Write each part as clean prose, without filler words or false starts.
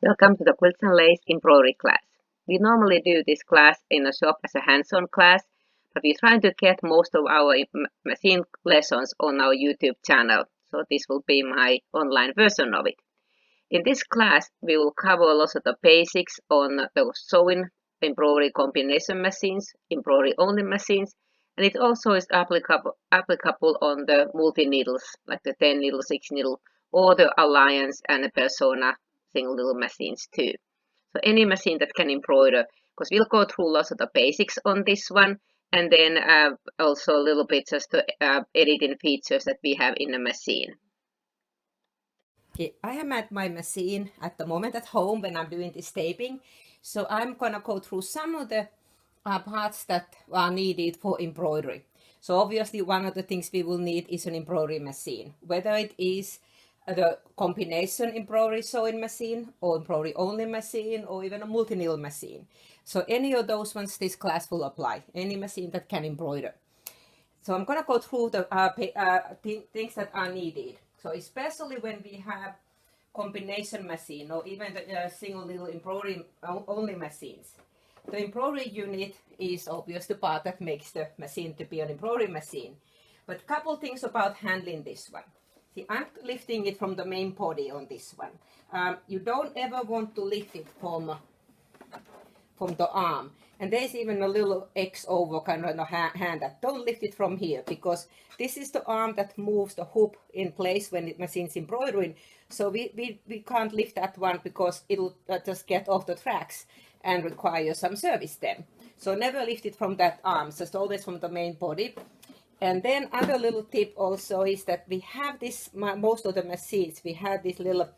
Welcome to the Quilts and Lace Embroidery Class. We normally do this class in a shop as a hands-on class, but we're trying to get most of our machine lessons on our YouTube channel, so this will be my online version of it. In this class, we will cover lots of the basics on the sewing embroidery combination machines, embroidery only machines, and it also is applicable on the multi-needles, like the 10 needle, 6 needle, or the Alliance and the Persona single needle machines too. So any machine that can embroider, because we'll go through lots of the basics on this one, and then also a little bit just the editing features that we have in the machine. Okay, I am at my machine at the moment at home when I'm doing this taping. So I'm gonna go through some of the parts that are needed for embroidery. So obviously one of the things we will need is an embroidery machine, whether it is the combination embroidery sewing machine or embroidery only machine or even a multi-needle machine. So any of those ones this class will apply, any machine that can embroider. So I'm gonna go through the things that are needed. So especially when we have combination machine or even the single needle embroidery only machines. The embroidery unit is obviously the part that makes the machine to be an embroidery machine. But a couple things about handling this one. See, I'm lifting it from the main body on this one. You don't ever want to lift it from the arm. And there's even a little X over kind of hand that don't lift it from here, because this is the arm that moves the hoop in place when the machine's embroidering. So we can't lift that one because it'll just get off the tracks and require some service then. So never lift it from that arm, just always from the main body. And then other little tip also is that we have this, most of the machines, we have this little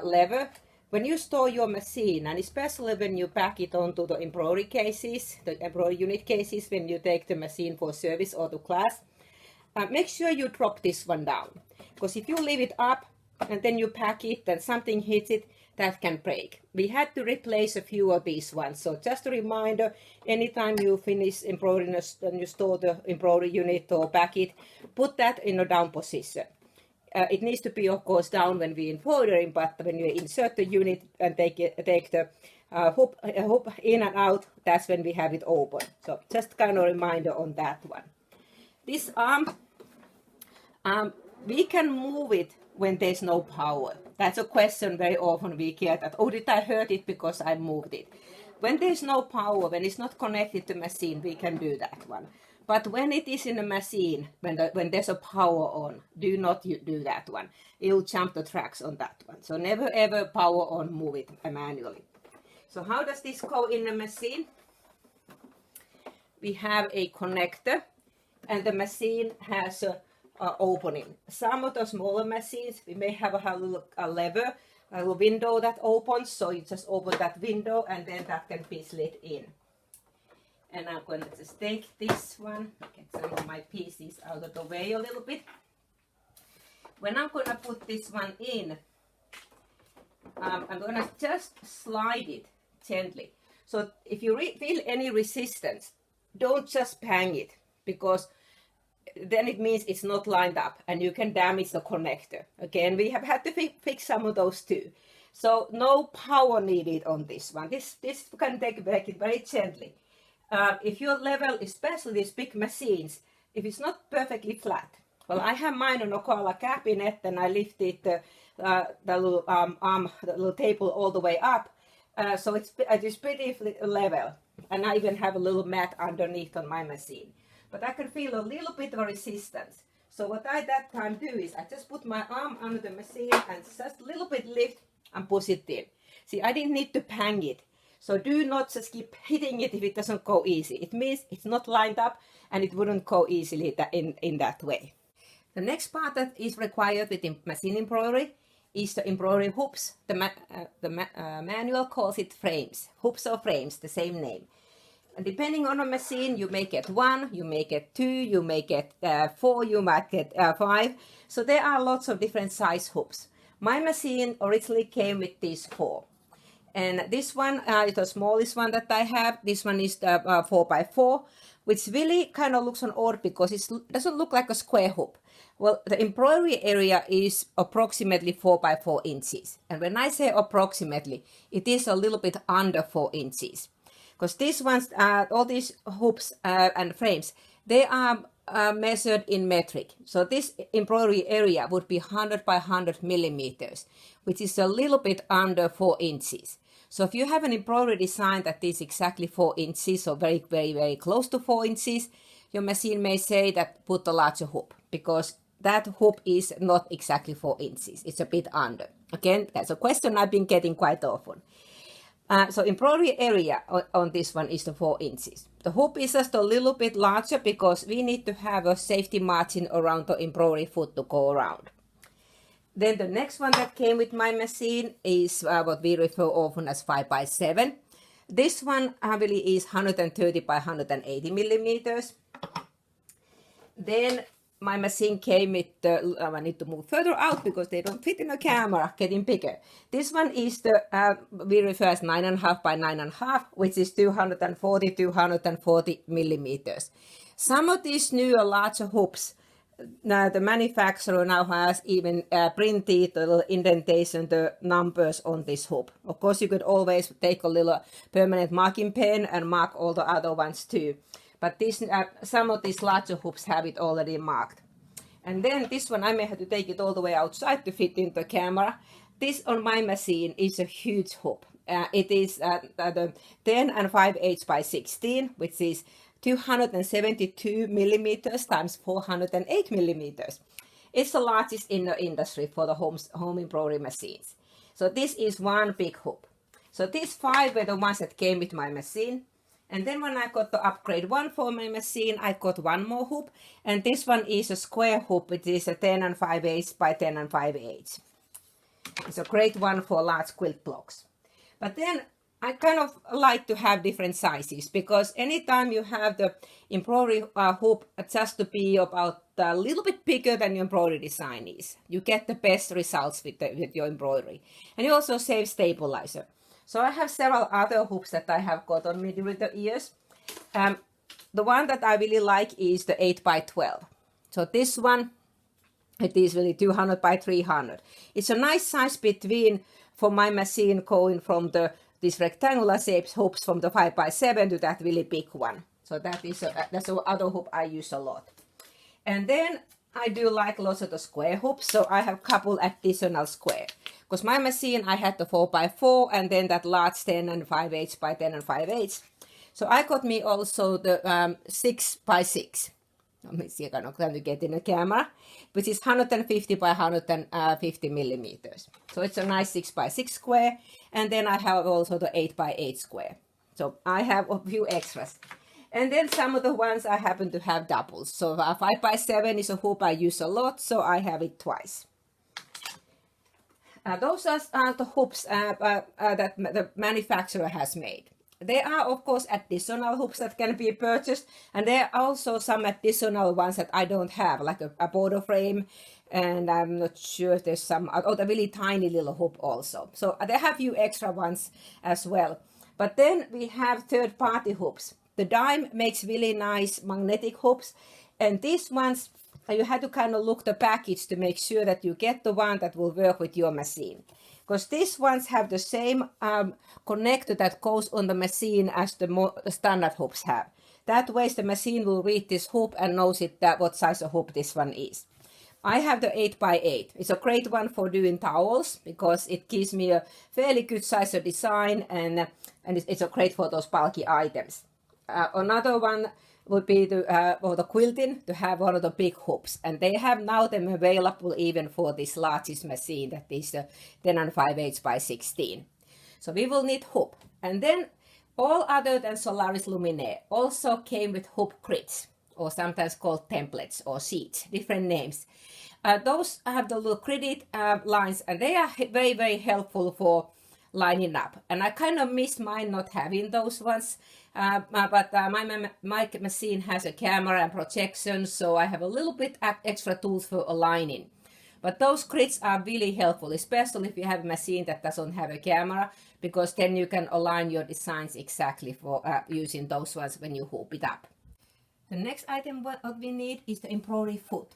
lever. When you store your machine, and especially when you pack it onto the embroidery cases, the embroidery unit cases, when you take the machine for service or to class, make sure you drop this one down. Because if you leave it up and then you pack it, then something hits it, that can break. We had to replace a few of these ones. So just a reminder, anytime you finish embroidering and you store the embroidery unit or pack it, put that in a down position. It needs to be, of course, down when we're embroidering, but when you insert the unit and take the hook in and out, that's when we have it open. So just kind of reminder on that one. This arm, we can move it when there's no power. That's a question very often we get, that, oh, did I hurt it because I moved it? When there's no power, when it's not connected to the machine, we can do that one. But when it is in a machine, when there's a power on, do not do that one. It'll jump the tracks on that one. So never ever power on, move it manually. So how does this go in the machine? We have a connector, and the machine has a opening. Some of the smaller machines, we may have a little lever, a little window that opens, so you just open that window and then that can be slid in. And I'm going to just take this one, get some of my pieces out of the way a little bit. When I'm going to put this one in, I'm going to just slide it gently. So if you feel any resistance, don't just bang it, because then it means it's not lined up and you can damage the connector. Again, we have had to fix some of those too. So no power needed on this one. This can take it very gently. If your level, especially these big machines, if it's not perfectly flat, well, I have mine on a collar cabinet and I lifted the little arm, the little table all the way up. So it's pretty level. And I even have a little mat underneath on my machine. But I can feel a little bit of resistance. So what I that time do is I just put my arm under the machine and just a little bit lift and push it in. See, I didn't need to bang it. So do not just keep hitting it if it doesn't go easy. It means it's not lined up and it wouldn't go easily in that way. The next part that is required with machine embroidery is the embroidery hoops. The manual calls it frames. Hoops or frames, the same name. And depending on a machine, you may get 1, you may get 2, you may get 4, you might get 5. So there are lots of different size hoops. My machine originally came with these 4. And this one is the smallest one that I have. This one is the 4x4, which really kind of looks odd because it doesn't look like a square hoop. Well, the embroidery area is approximately 4 by 4 inches. And when I say approximately, it is a little bit under 4 inches. Because these ones, all these hoops and frames, they are measured in metric. So this embroidery area would be 100 by 100 millimeters, which is a little bit under 4 inches. So if you have an embroidery design that is exactly 4 inches, so very, very, very close to 4 inches, your machine may say that put a larger hoop, because that hoop is not exactly 4 inches. It's a bit under. Again, that's a question I've been getting quite often. So embroidery area on this one is the 4 inches. The hoop is just a little bit larger because we need to have a safety margin around the embroidery foot to go around. Then the next one that came with my machine is what we refer often as 5 by 7. This one really is 130 by 180 millimeters. Then my machine came with the, I need to move further out because they don't fit in the camera, getting bigger. This one is the, we refer as 9.5 by 9.5, which is 240 millimeters. Some of these newer larger hoops, now the manufacturer now has even printed the little indentation, the numbers on this hoop. Of course, you could always take a little permanent marking pen and mark all the other ones too. But this, some of these larger hoops have it already marked. And then this one, I may have to take it all the way outside to fit into the camera. This on my machine is a huge hoop. It is the 10 and 5/8 by 16, which is 272 millimeters times 408 millimeters. It's the largest in the industry for the home embroidery machines. So this is one big hoop. So these 5 were the ones that came with my machine. And then when I got the upgrade 1 for my machine, I got one more hoop. And this one is a square hoop. It is a 10 and 5/8 by 10 and 5/8. It's a great one for large quilt blocks. But then I kind of like to have different sizes, because anytime you have the embroidery hoop just to be about a little bit bigger than your embroidery design is, you get the best results with your embroidery. And you also save stabilizer. So I have several other hoops that I have got on me during the years. The one that I really like is the 8 by 12. So this one, it is really 200 by 300. It's a nice size between, for my machine, going from these rectangular shapes hoops from the 5 by 7 to that really big one. So that's the other hoop I use a lot. And then I do like lots of the square hoops, so I have a couple additional square. Because my machine, I had the 4 by 4 and then that large 10 and 5/8 by 10 and 5/8. So I got me also the 6 by 6. Let me see, I cannot try to get in the camera, which is 150 by 150 millimeters. So it's a nice 6 by 6 square. And then I have also the 8 by 8 square. So I have a few extras. And then some of the ones I happen to have doubles. So 5 by 7 is a hoop I use a lot, so I have it twice. Those are the hoops that the manufacturer has made. There are, of course, additional hoops that can be purchased, and there are also some additional ones that I don't have, like a border frame, and I'm not sure if there's some, the really tiny little hoop also. So there have a few extra ones as well. But then we have third-party hoops. The Dime makes really nice magnetic hoops, and these ones, you have to kind of look the package to make sure that you get the one that will work with your machine. Because these ones have the same connector that goes on the machine as the standard hoops have. That way the machine will read this hoop and knows what size of hoop this one is. I have the 8 by 8. It's a great one for doing towels because it gives me a fairly good size of design, and it's a great for those bulky items. Another one would be for the quilting, to have one of the big hoops, and they have now them available even for this largest machine that is the 10 and 5/8 by 16. So we will need hoop, and then all other than Solaris Luminaire also came with hoop grids, or sometimes called templates or sheets, different names. Those have the little gridded lines, and they are very, very helpful for lining up. And I kind of miss mine not having those ones, but my machine has a camera and projection, so I have a little bit extra tools for aligning. But those grids are really helpful, especially if you have a machine that doesn't have a camera, because then you can align your designs exactly for using those ones when you hoop it up. The next item what we need is the embroidery foot.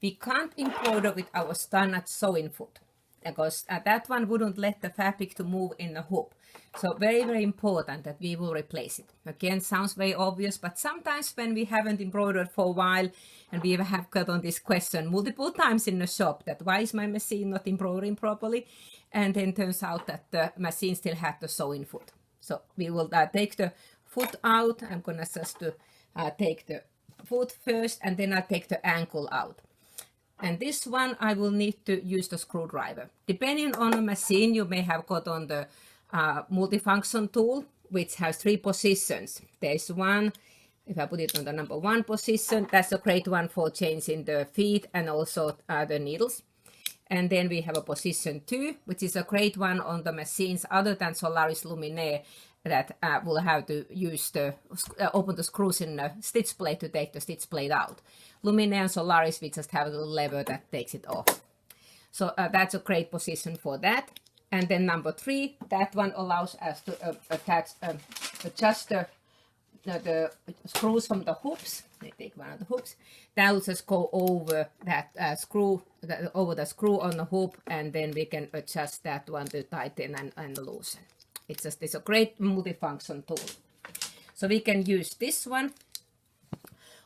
We can't embroider with our standard sewing foot because that one wouldn't let the fabric to move in the hoop. So very, very important that we will replace it. Again, sounds very obvious, but sometimes when we haven't embroidered for a while and we have got on this question multiple times in the shop that why is my machine not embroidering properly? And then turns out that the machine still had the sewing foot. So we will take the foot out. I'm gonna just take the foot first and then I'll take the ankle out. And this one I will need to use the screwdriver. Depending on the machine, you may have got on the multifunction tool, which has 3 positions. There's one, if I put it on the number 1 position, that's a great one for changing the feet and also the needles. And then we have a position 2, which is a great one on the machines other than Solaris Luminaire that will have to use the open the screws in the stitch plate to take the stitch plate out. Luminaire and Solaris, we just have a little lever that takes it off. So that's a great position for that. And then number 3, that one allows us to adjust the screws from the hoops. I take one of the hoops. That will just go over that screw, over the screw on the hoop, and then we can adjust that one to tighten and loosen. It's a great multifunction tool. So we can use this one.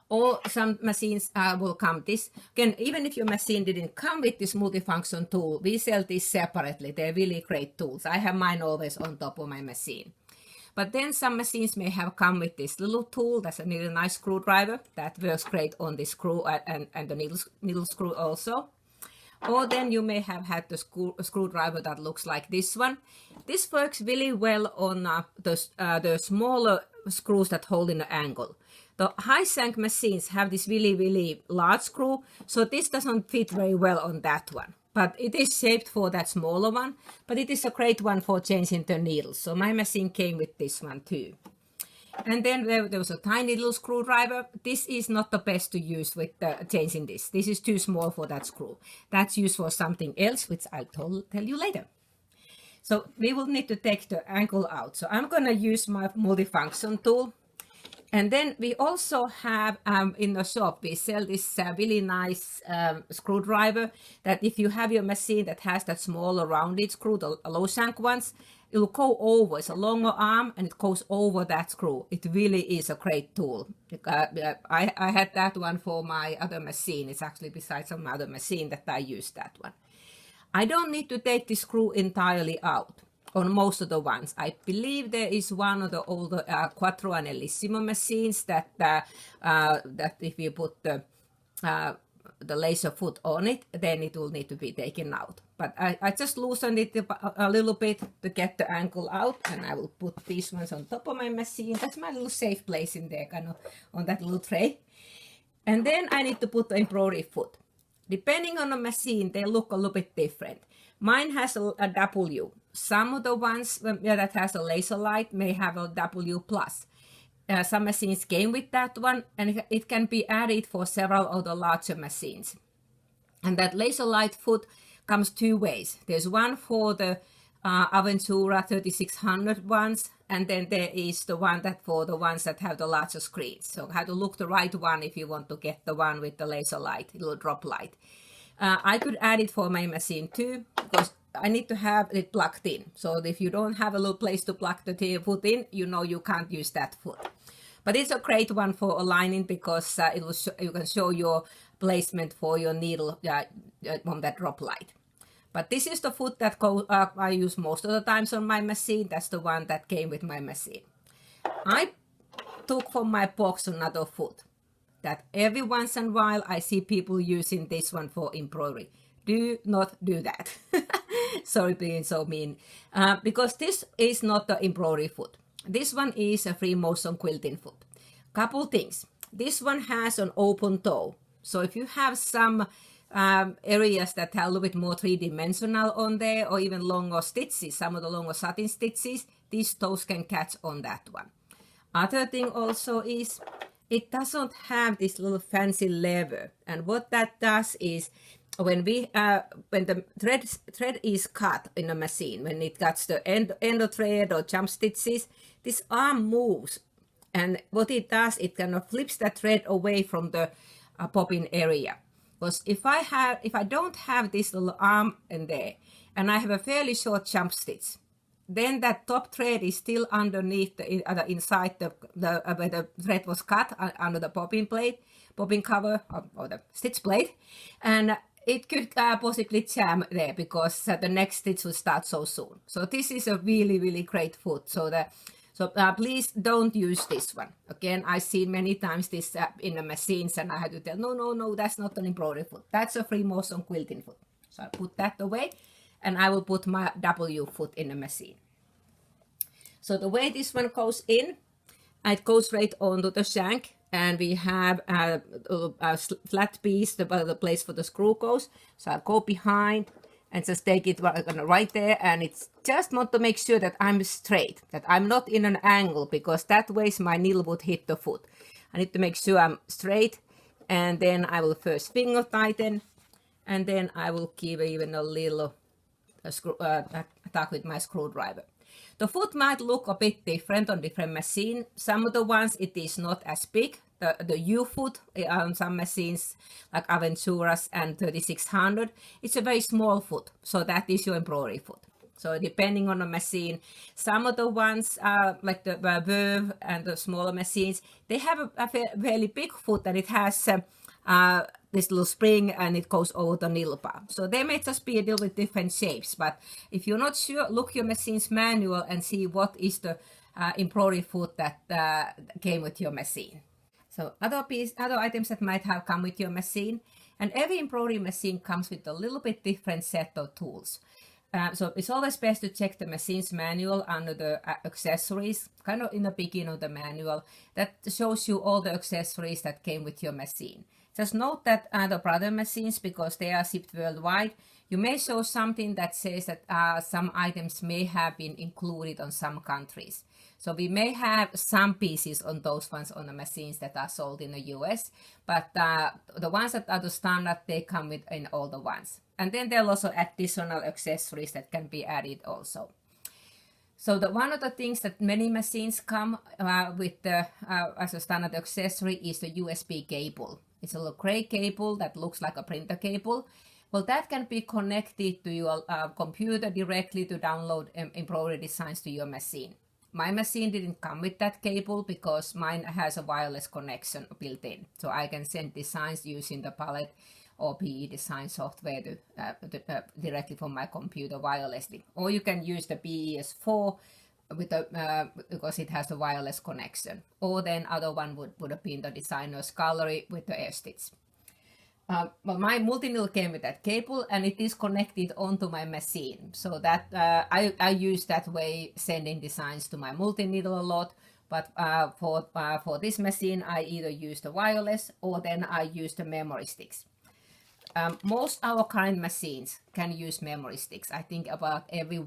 Or some machines will come this. Again, even if your machine didn't come with this multifunction tool, we sell these separately. They're really great tools. I have mine always on top of my machine. But then some machines may have come with this little tool. That's a really nice screwdriver. That works great on the screw and the needle screw also. Or then you may have had the screwdriver that looks like this one. This works really well on the smaller screws that hold in the angle. The high shank machines have this really, really large screw, so this doesn't fit very well on that one. But it is shaped for that smaller one, but it is a great one for changing the needles. So my machine came with this one too. And then there was a tiny little screwdriver. This is not the best to use with changing this. This is too small for that screw. That's used for something else, which I'll tell you later. So we will need to take the ankle out. So I'm going to use my multifunction tool. And then we also have in the shop, we sell this really nice screwdriver that if you have your machine that has that smaller rounded screw, the low shank ones, it will go over. It's a longer arm and it goes over that screw. It really is a great tool. I had that one for my other machine. It's actually besides some other machine that I use that one. I don't need to take the screw entirely out on most of the ones. I believe there is one of the older Quattro and Elissimo machines that if you put the laser foot on it, then it will need to be taken out. But I just loosened it a little bit to get the ankle out, and I will put these ones on top of my machine. That's my little safe place in there, kind of on that little tray. And then I need to put the embroidery foot. Depending on the machine, they look a little bit different. Mine has a W. Some of the ones that has a laser light may have a W+. Some machines came with that one, and it can be added for several of the larger machines. And that laser light foot comes 2 ways. There's one for the Aventura 3600 ones, and then there is the one that for the ones that have the larger screens. So you have to look the right one if you want to get the one with the laser light, little drop light. I could add it for my machine too, because I need to have it plugged in. So if you don't have a little place to plug the foot in, you know you can't use that foot. But it's a great one for aligning because it will you can show your placement for your needle on that drop light. But this is the foot that I use most of the times on my machine. That's the one that came with my machine. I took from my box another foot that every once in a while I see people using this one for embroidery. Do not do that. Sorry being so mean. Because this is not the embroidery foot. This one is a free motion quilting foot. Couple things. This one has an open toe. So if you have some areas that have a little bit more three-dimensional on there, or even longer stitches, some of the longer satin stitches, these toes can catch on that one. Other thing also is it doesn't have this little fancy lever, and what that does is when the thread is cut in a machine, when it cuts the end of thread or jump stitches, this arm moves, and what it does, it kind of flips that thread away from the bobbin area. Because if I don't have this little arm in there, and I have a fairly short jump stitch, then that top thread is still underneath inside where the thread was cut under the bobbin cover or the stitch plate, and it could possibly jam there because the next stitch will start so soon. So this is a really, really great foot. So please don't use this one. Again, I've seen many times this in the machines, and I had to tell, no, that's not an embroidery foot. That's a free motion quilting foot. So I put that away, and I will put my W foot in the machine. So the way this one goes in, it goes right onto the shank, and we have a flat piece, the place for the screw goes. So I'll go behind and just take it right there, and it's just want to make sure that I'm straight, that I'm not in an angle, because that way my needle would hit the foot. I need to make sure I'm straight, and then I will first finger tighten, and then I will give even a little tug with my screwdriver. The foot might look a bit different on different machines. Some of the ones it is not as big. The U foot on some machines like Aventura's and 3600, it's a very small foot. So that is your embroidery foot. So depending on the machine, some of the ones like the Verve and the smaller machines, they have a fairly big foot, and it has this little spring, and it goes over the needle bar. So they may just be a little bit different shapes, but if you're not sure, look your machine's manual and see what is the embroidery foot that came with your machine. So other items that might have come with your machine, and every embroidery machine comes with a little bit different set of tools. So it's always best to check the machine's manual under the accessories, kind of in the beginning of the manual, that shows you all the accessories that came with your machine. Just note that the brother machines, because they are shipped worldwide, you may show something that says that some items may have been included on some countries. So we may have some pieces on those ones on the machines that are sold in the US, but the ones that are the standard, they come with in all the ones. And then there are also additional accessories that can be added also. So one of the things that many machines come with as a standard accessory is the USB cable. It's a little gray cable that looks like a printer cable. Well, that can be connected to your computer directly to download embroidery designs to your machine. My machine didn't come with that cable because mine has a wireless connection built in. So I can send designs using the palette or PE design software directly from my computer wirelessly. Or you can use the PES4 because it has a wireless connection. Or then other one would have been the designer's gallery with the air stitch. But my multi-needle came with that cable, and it is connected onto my machine. So that I use that way, sending designs to my multi-needle a lot. But for this machine, I either use the wireless or then I use the memory sticks. Most our current machines can use memory sticks. I think about every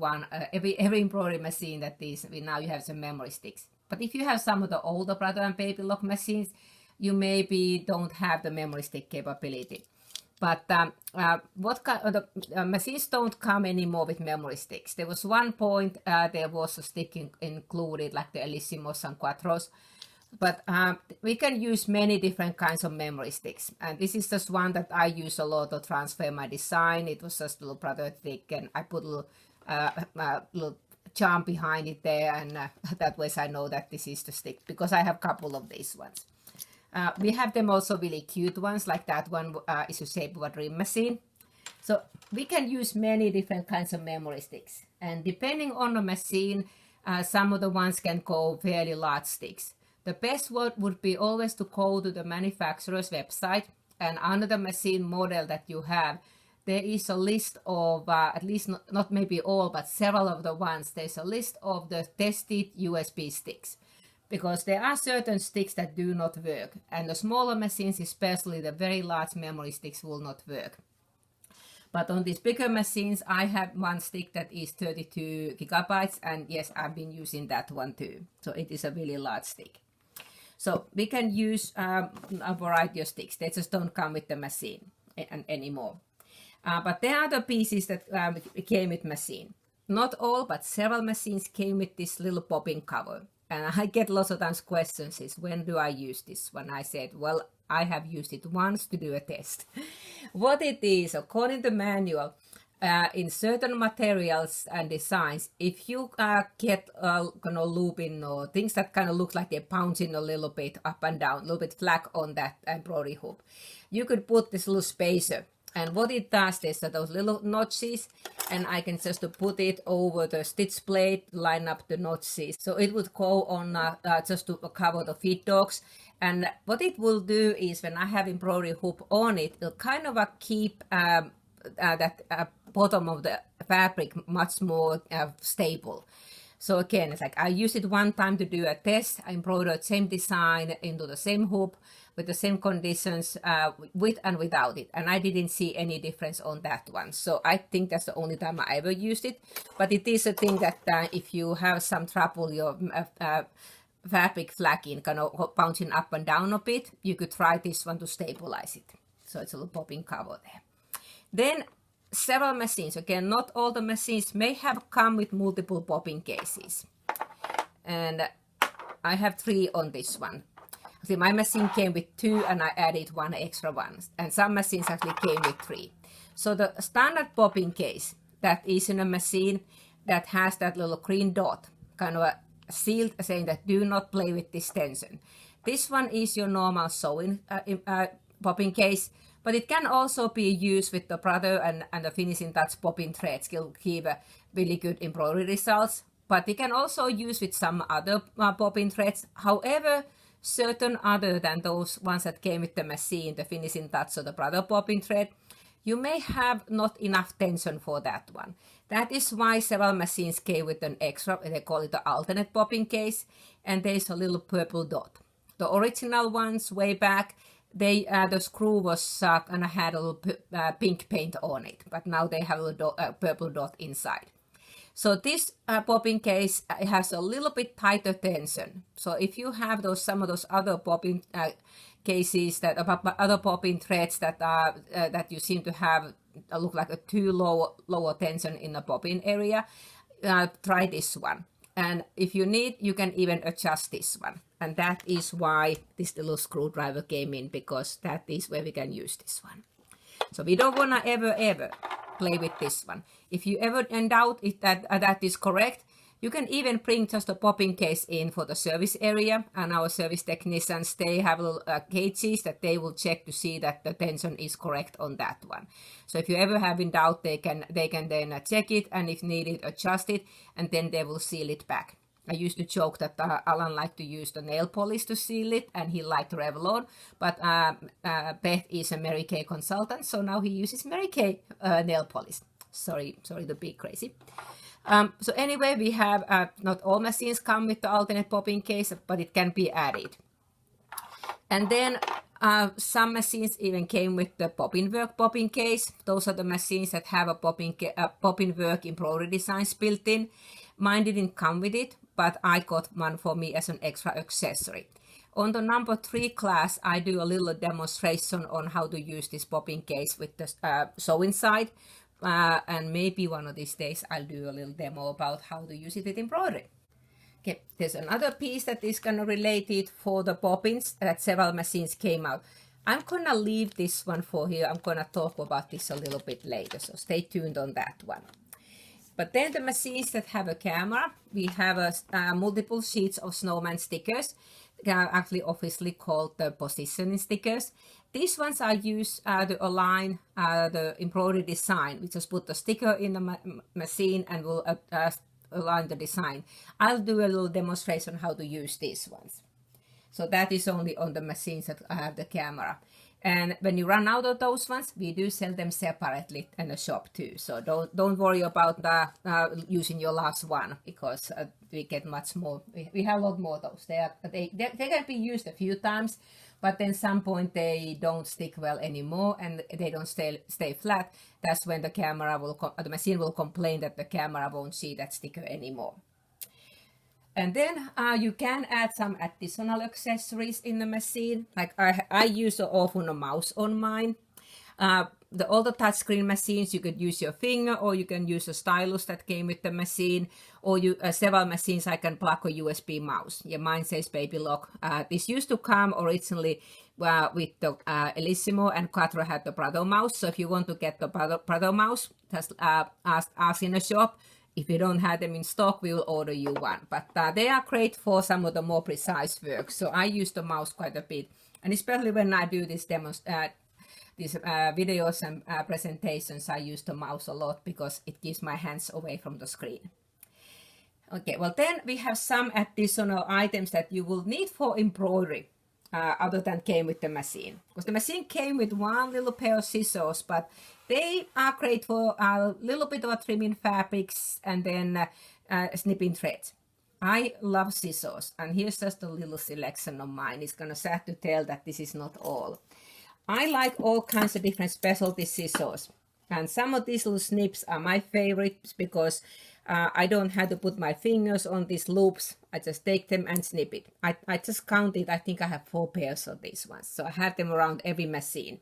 embroidery machine that is now you have some memory sticks. But if you have some of the older Brother and Baby lock machines, you maybe don't have the memory stick capability. But machines don't come anymore with memory sticks. There was one point there was a stick included, like the Elissimos and Quattros. But we can use many different kinds of memory sticks. And this is just one that I use a lot to transfer my design. It was just a little brother thick, and I put a little charm behind it there. And that way I know that this is the stick, because I have a couple of these ones. We have them also really cute ones, like that one is a shape of a dream machine. So we can use many different kinds of memory sticks. And depending on the machine, some of the ones can go fairly large sticks. The best would be always to go to the manufacturer's website, and under the machine model that you have, there is a list of, at least not maybe all, but several of the ones, there's a list of the tested USB sticks. Because there are certain sticks that do not work, and the smaller machines, especially the very large memory sticks, will not work. But on these bigger machines, I have one stick that is 32 gigabytes, and yes, I've been using that one too. So it is a really large stick. So we can use a variety of sticks. They just don't come with the machine anymore. But there are the pieces that came with machine. Not all, but several machines came with this little bobbin cover. And I get lots of times questions is, when do I use this one? I said, well, I have used it once to do a test. What it is, according to the manual, in certain materials and designs, if you get kind of looping or things that kind of look like they're bouncing a little bit up and down, a little bit flat on that embroidery hoop, you could put this little spacer. And what it does is that those little notches, and I can just put it over the stitch plate, line up the notches. So it would go on just to cover the feed dogs. And what it will do is when I have embroidery hoop on it, it'll kind of keep that bottom of the fabric much more stable. So again, it's like I used it one time to do a test. I embroidered same design into the same hoop with the same conditions with and without it, and I didn't see any difference on that one. So I think that's the only time I ever used it. But it is a thing that if you have some trouble, your fabric flagging, kind of bouncing up and down a bit, you could try this one to stabilize it. So it's a little popping cover there. Then several machines, again, not all the machines may have come with multiple bobbin cases. And I have 3 on this one. See, my machine came with 2 and I added 1 extra one. And some machines actually came with 3. So the standard bobbin case that is in a machine that has that little green dot, kind of a sealed saying that do not play with this tension. This one is your normal sewing bobbin case. But it can also be used with the Brother and the finishing touch bobbin threads. Will give really good embroidery results. But you can also use with some other bobbin threads. However, certain other than those ones that came with the machine, the finishing touch or the Brother bobbin thread, you may have not enough tension for that one. That is why several machines came with an extra, they call it the alternate bobbin case, and there's a little purple dot. The original ones way back, the screw was and had a little pink paint on it, but now they have a purple dot inside. So this bobbin case has a little bit tighter tension. So if you have some of those other bobbin cases that other bobbin threads that that you seem to have look like a too lower tension in the bobbin area, try this one. And if you need, you can even adjust this one. And that is why this little screwdriver came in, because that is where we can use this one. So we don't want to ever play with this one. If you ever in doubt if that is correct, you can even bring just a bobbin case in for the service area. And our service technicians, they have little gauges that they will check to see that the tension is correct on that one. So if you ever have in doubt, they can then check it, and if needed, adjust it, and then they will seal it back. I used to joke that Alan liked to use the nail polish to seal it, and he liked Revlon. But Beth is a Mary Kay consultant, so now he uses Mary Kay nail polish. Sorry to be crazy. So anyway, we have not all machines come with the alternate bobbin case, but it can be added. And then some machines even came with the bobbin work bobbin case. Those are the machines that have a bobbin work embroidery designs built in. Mine didn't come with it, but I got one for me as an extra accessory. On the number 3 class, I do a little demonstration on how to use this bobbin case with the sewing side. And maybe one of these days I'll do a little demo about how to use it with embroidery. Okay, there's another piece that is kind of related for the bobbins that several machines came out. I'm gonna leave this one for here. I'm gonna talk about this a little bit later, so stay tuned on that one. But then the machines that have a camera, we have multiple sheets of snowman stickers, actually officially called the positioning stickers. These ones are used to align the embroidery design. We just put the sticker in the machine and we'll align the design. I'll do a little demonstration how to use these ones. So that is only on the machines that have the camera. And when you run out of those ones, we do sell them separately in the shop too. So don't worry about using your last one, because we get much more. We have a lot more of those. They can be used a few times, but then some point they don't stick well anymore and they don't stay flat. That's when the machine will complain that the camera won't see that sticker anymore. And then you can add some additional accessories in the machine. Like I use often a mouse on mine. all the touchscreen machines, you could use your finger, or you can use a stylus that came with the machine, or several machines I can plug a USB mouse. Yeah, mine says Baby Lock. This used to come originally with the Elissimo, and Quattro had the Brother mouse. So if you want to get the Brother mouse, just ask us in the shop. If you don't have them in stock, we will order you one. But they are great for some of the more precise work. So I use the mouse quite a bit. And especially when I do these videos and presentations, I use the mouse a lot because it keeps my hands away from the screen. Okay, well then we have some additional items that you will need for embroidery. Other than came with the machine, because the machine came with one little pair of scissors, but they are great for a little bit of trimming fabrics and then snipping threads. I love scissors, and here's just a little selection of mine. It's kind of sad to tell that this is not all. I like all kinds of different specialty scissors, and some of these little snips are my favorites because I don't have to put my fingers on these loops. I just take them and snip it. I just counted, I think I have 4 pairs of these ones. So I have them around every machine.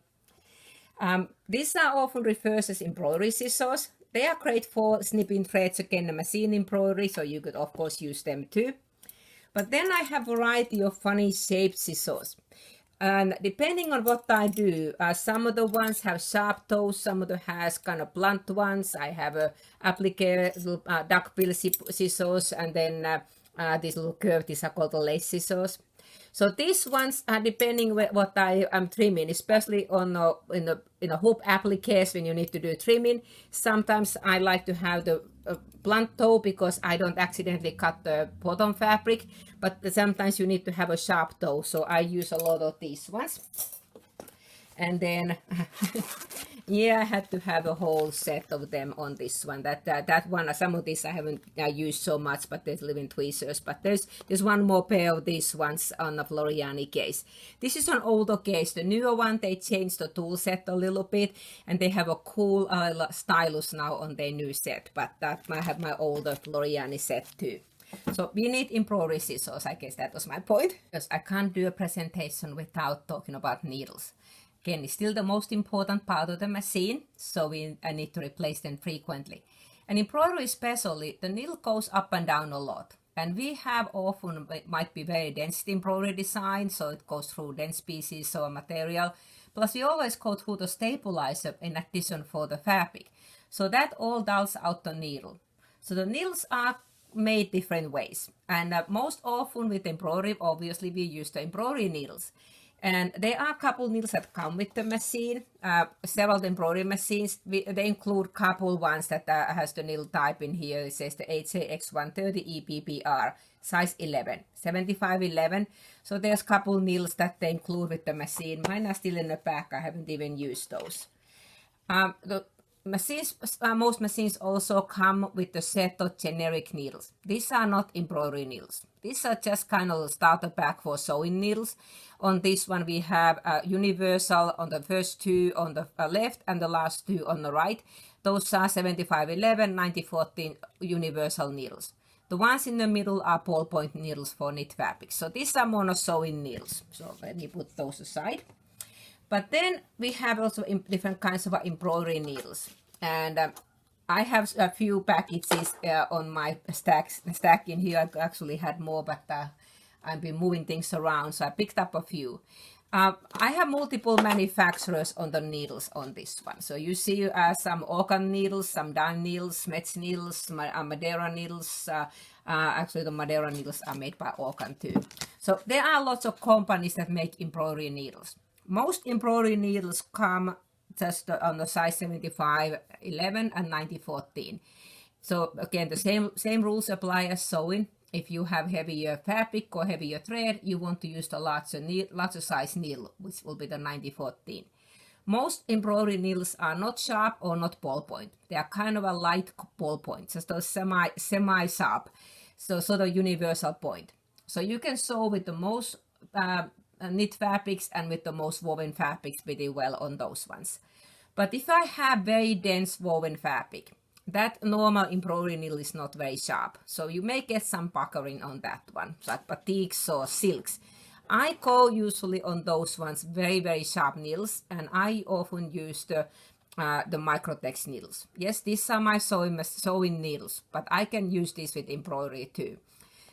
These are often referred as embroidery scissors. They are great for snipping threads, again, the machine embroidery, so you could of course use them too. But then I have a variety of funny shaped scissors. And depending on what I do, some of the ones have sharp toes, some of them has kind of blunt ones. I have a applique little duckbill scissors, and then these little curved, these are called the lace scissors. So these ones are depending what I am trimming, especially on in a hoop appliques when you need to do trimming. Sometimes I like to have the blunt toe because I don't accidentally cut the bottom fabric, but sometimes you need to have a sharp toe, so I use a lot of these ones. And then yeah, I had to have a whole set of them on this one. That one, some of these I haven't used so much, but there's living tweezers. But there's one more pair of these ones on the Floriani case. This is an older case. The newer one, they changed the tool set a little bit, and they have a cool stylus now on their new set. But that might have my older Floriani set too. So we need embroidery scissors. I guess that was my point. Because I can't do a presentation without talking about needles. Again, it's still the most important part of the machine, so I need to replace them frequently. And embroidery especially, the needle goes up and down a lot. And we have often, it might be very dense embroidery design, so it goes through dense pieces of material. Plus we always go through the stabilizer in addition for the fabric. So that all dulls out the needle. So the needles are made different ways. And most often with embroidery, obviously we use the embroidery needles. And there are a couple needles that come with the machine. Several embroidery machines, they include a couple ones that has the needle type in here. It says the HJX130 EPPR, size 11, 7511. So there's a couple needles that they include with the machine. Mine are still in the back. I haven't even used those. The machines, most machines also come with a set of generic needles. These are not embroidery needles. These are just kind of a starter pack for sewing needles. On this one we have universal on the first 2 on the left and the last 2 on the right. Those are 7511, 9014 universal needles. The ones in the middle are ballpoint needles for knit fabric. So these are mono sewing needles. So let me put those aside. But then we have also different kinds of embroidery needles. And I have a few packages on my stack in here. I actually had more, but I've been moving things around, so I picked up a few. I have multiple manufacturers on the needles on this one. So you see some organ needles, some dime needles, Metz needles, Madeira needles. Actually, the Madeira needles are made by organ too. So there are lots of companies that make embroidery needles. Most embroidery needles come just on the size 75, 11 and 90, 14. So again, the same rules apply as sewing. If you have heavier fabric or heavier thread, you want to use the larger size needle, which will be the 90, 14. Most embroidery needles are not sharp or not ballpoint. They are kind of a light ballpoint, just a semi-sharp, so sort of universal point. So you can sew with the most knit fabrics and with the most woven fabrics pretty well on those ones. But if I have very dense woven fabric, that normal embroidery needle is not very sharp. So you may get some puckering on that one, like batiks or silks. I go usually on those ones very, very sharp needles, and I often use the the Microtext needles. Yes, these are my sewing needles, but I can use this with embroidery too.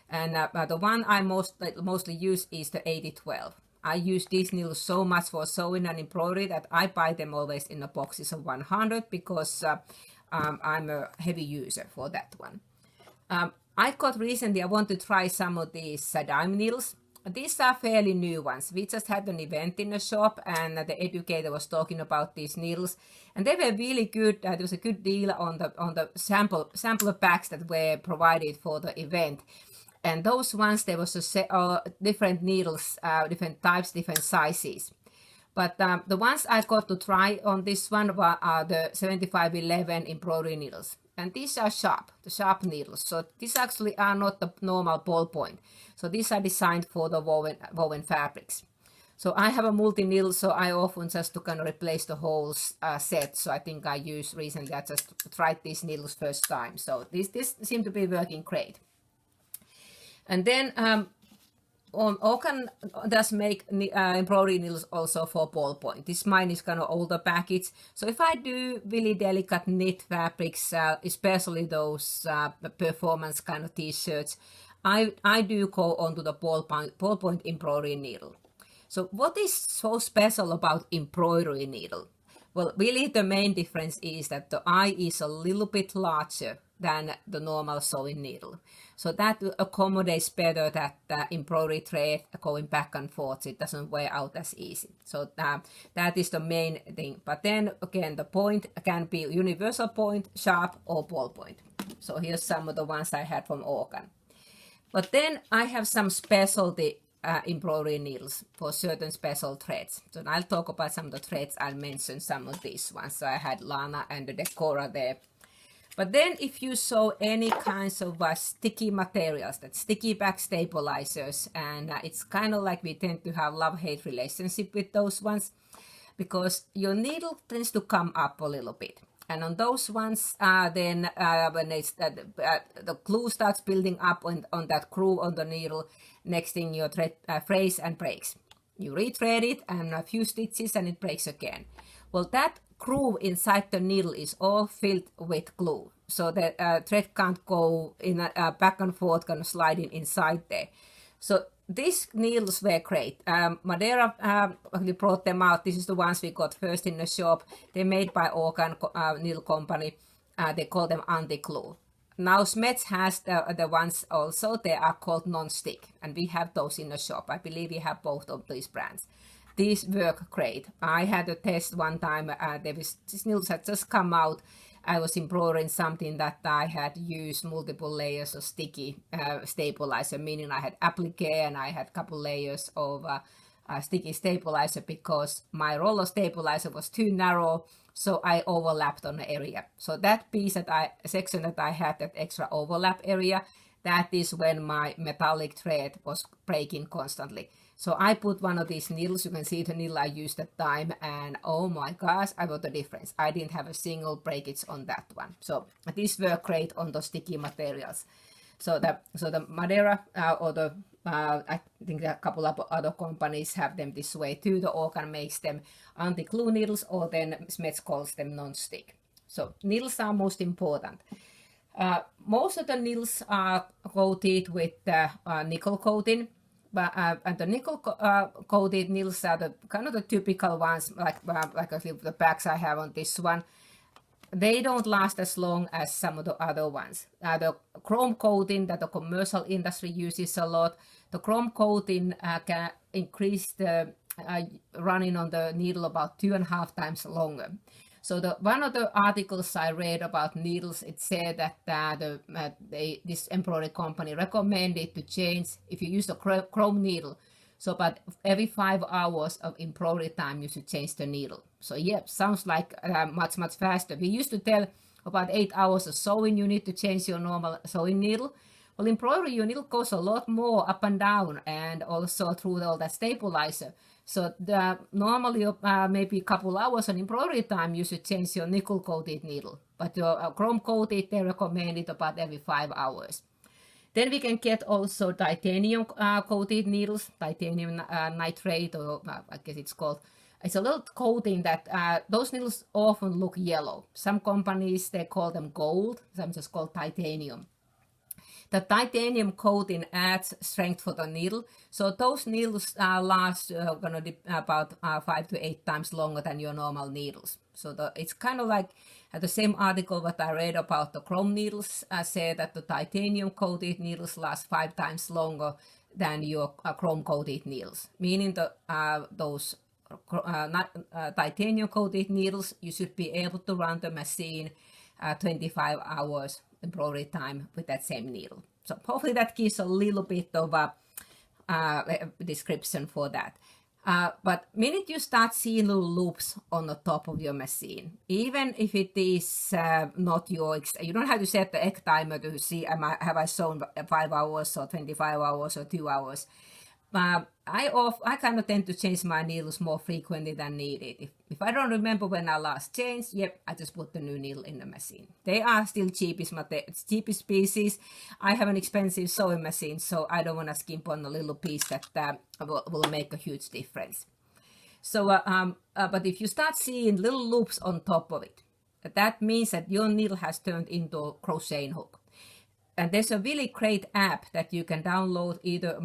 And the one I mostly use is the 8012. I use these needles so much for sewing and embroidery that I buy them always in the boxes of 100 because I'm a heavy user for that one. I got recently, I want to try some of these Sagami needles. These are fairly new ones. We just had an event in the shop and the educator was talking about these needles and they were really good. There was a good deal on the sample packs that were provided for the event. And those ones, there was different needles, different types, different sizes. But the ones I got to try on this one are the 7511 embroidery needles. And these are the sharp needles. So these actually are not the normal ballpoint. So these are designed for the woven fabrics. So I have a multi-needle, so I often just to kind of replace the whole set. So I think I used recently, I just tried these needles first time. So this seemed to be working great. And then Okan does make embroidery needles also for ballpoint. This mine is kind of older package. So if I do really delicate knit fabrics, especially those performance kind of t-shirts, I do go onto the ballpoint embroidery needle. So what is so special about embroidery needle? Well, really the main difference is that the eye is a little bit larger than the normal sewing needle. So that accommodates better that embroidery thread going back and forth. It doesn't wear out as easy. So that is the main thing. But then again, the point can be universal point, sharp, or ballpoint. So here's some of the ones I had from Okan. But then I have some specialty embroidery needles for certain special threads. So I'll talk about some of the threads. I'll mention some of these ones. So I had Lana and the Decora there. But then if you sew any kinds of sticky materials, that sticky back stabilizers, and it's kind of like we tend to have love-hate relationship with those ones because your needle tends to come up a little bit. And on those ones, then when it's, the glue starts building up on that groove on the needle, next thing your thread frays and breaks. You rethread it and a few stitches and it breaks again. Well, that groove inside the needle is all filled with glue. So the thread can't go in back and forth, kind of sliding inside there. So these needles were great. Madeira brought them out. This is the ones we got first in the shop. They're made by Organ Needle Company. They call them anti-glue. Now Smets has the ones also. They are called non-stick. And we have those in the shop. I believe we have both of these brands. These work great. I had a test one time. These needles had just come out. I was embroidering something that I had used multiple layers of sticky stabilizer, meaning I had applique and I had a couple layers of sticky stabilizer because my roller stabilizer was too narrow, so I overlapped on the area. So that piece section that I had, that extra overlap area, that is when my metallic thread was breaking constantly. So I put one of these needles, you can see the needle I used at the time, and oh my gosh, I got the difference. I didn't have a single breakage on that one. So these were great on the sticky materials. So the Madeira I think a couple of other companies have them this way too. The Organ makes them anti-glue needles, or then Smets calls them non-stick. So needles are most important. Most of the needles are coated with nickel coating. But and the nickel coated needles are the kind of the typical ones, like the packs I have on this one. They don't last as long as some of the other ones. The chrome coating that the commercial industry uses a lot, the chrome coating can increase the running on the needle about 2.5 times longer. So one of the articles I read about needles, it said that this embroidery company recommended to change, if you use a chrome needle, so about every 5 hours of embroidery time you should change the needle. So yeah, sounds like much faster. We used to tell about 8 hours of sewing you need to change your normal sewing needle. Well, embroidery, your needle goes a lot more up and down, and also through all that stabilizer. So normally maybe a couple hours on embroidery time you should change your nickel coated needle, but your chrome coated, they recommend it about every 5 hours. Then we can get also titanium coated needles, titanium nitrate, or I guess it's called. It's a little coating that those needles often look yellow. Some companies, they call them gold, some just called titanium. The titanium coating adds strength for the needle, so those needles last about 5 to 8 times longer than your normal needles. So it's kind of like the same article that I read about the chrome needles said that the titanium coated needles last 5 times longer than your chrome coated needles, meaning those titanium coated needles, you should be able to run the machine 25 hours embroidery time with that same needle. So hopefully that gives a little bit of a description for that. But minute you start seeing little loops on the top of your machine, even if it is not your, you don't have to set the egg timer to see have I sewn 5 hours or 25 hours or 2 hours. I kind of tend to change my needles more frequently than needed. If I don't remember when I last changed, yep, I just put the new needle in the machine. They are still cheapest pieces. I have an expensive sewing machine, so I don't want to skimp on a little piece that will make a huge difference. So, but if you start seeing little loops on top of it, that means that your needle has turned into a crocheting hook. And there's a really great app that you can download either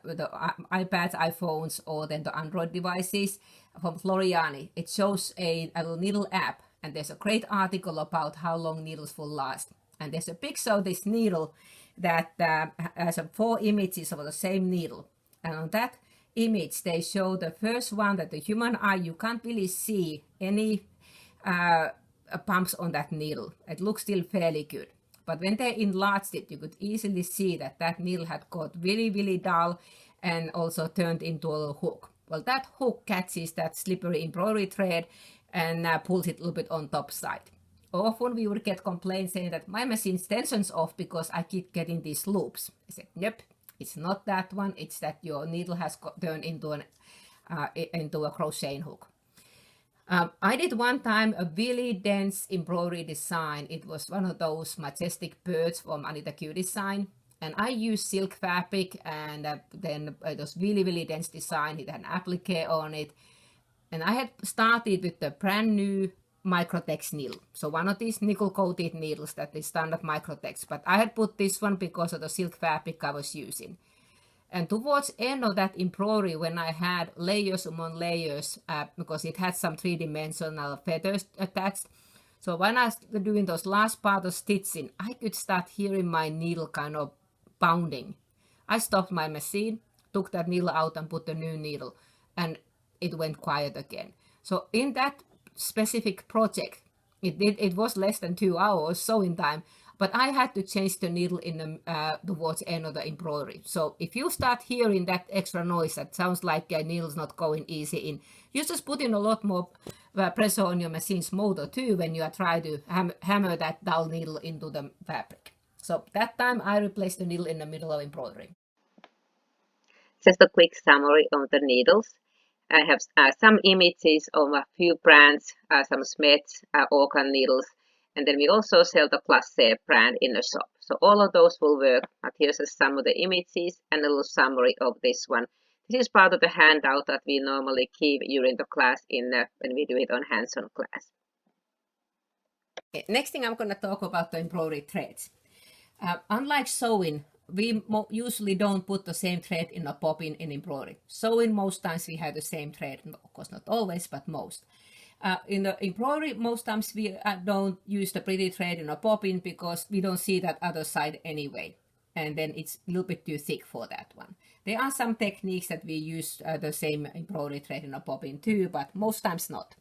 the iPads, iPhones, or then the Android devices from Floriani. It shows a little needle app, and there's a great article about how long needles will last. And there's a picture of this needle that has 4 images of the same needle. And on that image, they show the first one that the human eye, you can't really see any bumps on that needle. It looks still fairly good. But when they enlarged it, you could easily see that needle had got really, really dull and also turned into a little hook. Well, that hook catches that slippery embroidery thread and pulls it a little bit on top side. Often we would get complaints saying that my machine's tension's off because I keep getting these loops. I said, nope, it's not that one. It's that your needle has turned into a crocheting hook. I did one time a really dense embroidery design. It was one of those majestic birds from Anita Q design. And I used silk fabric, and then it was really, really dense design. It had an applique on it. And I had started with the brand new Microtext needle. So one of these nickel coated needles that is standard Microtext. But I had put this one because of the silk fabric I was using. And towards the end of that embroidery, when I had layers among layers, because it had some 3-dimensional feathers attached, so when I was doing those last part of stitching, I could start hearing my needle kind of pounding. I stopped my machine, took that needle out and put the new needle, and it went quiet again. So in that specific project, it was less than 2 hours sewing time, but I had to change the needle in towards the end of the embroidery. So if you start hearing that extra noise that sounds like a needle's not going easy in, you just put in a lot more pressure on your machine's motor too when you are trying to hammer that dull needle into the fabric. So that time I replaced the needle in the middle of embroidery. Just a quick summary on the needles. I have some images of a few brands, some Smiths, organ needles, and then we also sell the Classe brand in the shop. So all of those will work. But here's some of the images and a little summary of this one. This is part of the handout that we normally keep during the class when we do it on hands-on class. Next thing I'm going to talk about the embroidery threads. Unlike sewing, we usually don't put the same thread in a bobbin in embroidery. Sewing, most times we have the same thread. Of course, not always, but most. In the embroidery, most times we don't use the pretty thread in a bobbin because we don't see that other side anyway. And then it's a little bit too thick for that one. There are some techniques that we use the same embroidery thread in a bobbin too, but most times not.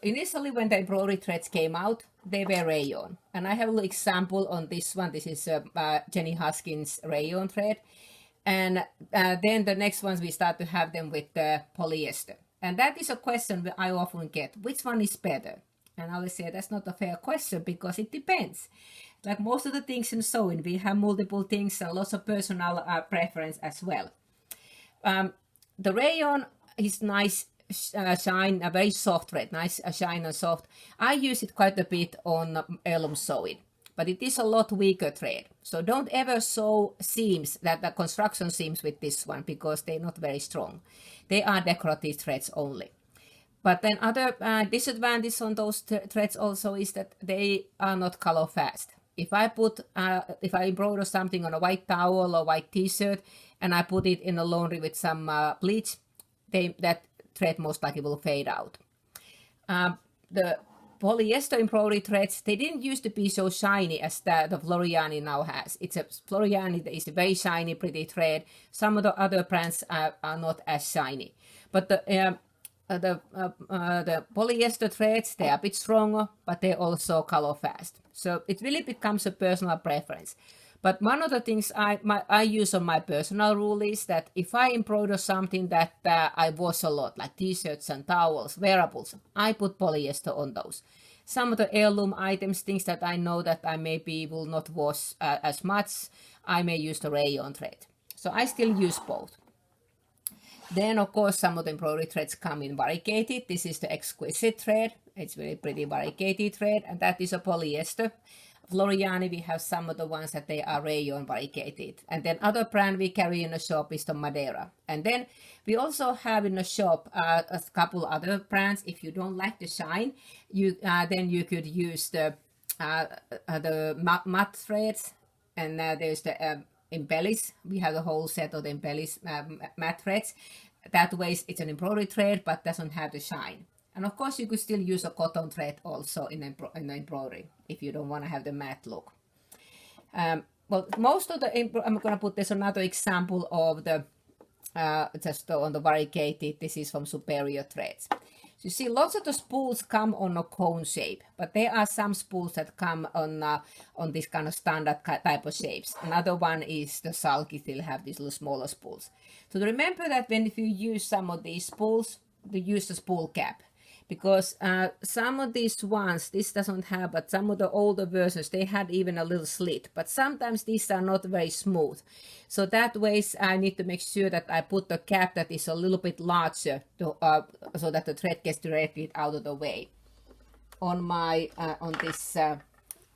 Initially, when the embroidery threads came out, they were rayon. And I have a little example on this one. This is Jenny Huskins rayon thread. And then the next ones, we start to have them with polyester. And that is a question that I often get. Which one is better? And I always say that's not a fair question because it depends. Like most of the things in sewing, we have multiple things and lots of personal preference as well. The rayon is nice shine, a very soft thread, nice shine and soft. I use it quite a bit on heirloom sewing. but it is a lot weaker thread. So don't ever sew seams, that the construction seams with this one, because they're not very strong. They are decorative threads only. But then other disadvantage on those threads also is that they are not color fast. If I embroider something on a white towel or white t-shirt and I put it in a laundry with some bleach, that thread most likely will fade out. The polyester embroidery threads, they didn't used to be so shiny as the Floriani now has. Floriani is a very shiny, pretty thread. Some of the other brands are not as shiny. But the polyester threads, they are a bit stronger, but they also color fast. So it really becomes a personal preference. But one of the things I use on my personal rule is that if I embroider something that I wash a lot, like t-shirts and towels, wearables, I put polyester on those. Some of the heirloom items, things that I know that I maybe will not wash as much, I may use the rayon thread. So I still use both. Then, of course, some of the embroidery threads come in variegated. This is the exquisite thread. It's very pretty variegated thread, and that is a polyester. Floriani, we have some of the ones that they are rayon variegated. And then other brand we carry in the shop is the Madeira. And then we also have in the shop a couple other brands. If you don't like the shine, then you could use the matte threads. And there's the embellish. We have the whole set of the embellish matte threads. That way it's an embroidery thread but doesn't have the shine. And of course you could still use a cotton thread also in the embroidery if you don't want to have the matte look. Well, most of the I'm going to put this another example of the just on the variegated. This is from Superior Threads. So you see lots of the spools come on a cone shape, but there are some spools that come on this kind of standard type of shapes. Another one is the sulky, still have these little smaller spools. So remember that if you use some of these spools, to use the spool cap. Because some of these ones, this doesn't have, but some of the older versions, they had even a little slit. But sometimes these are not very smooth. So that way I need to make sure that I put the cap that is a little bit larger so that the thread gets directly out of the way. On this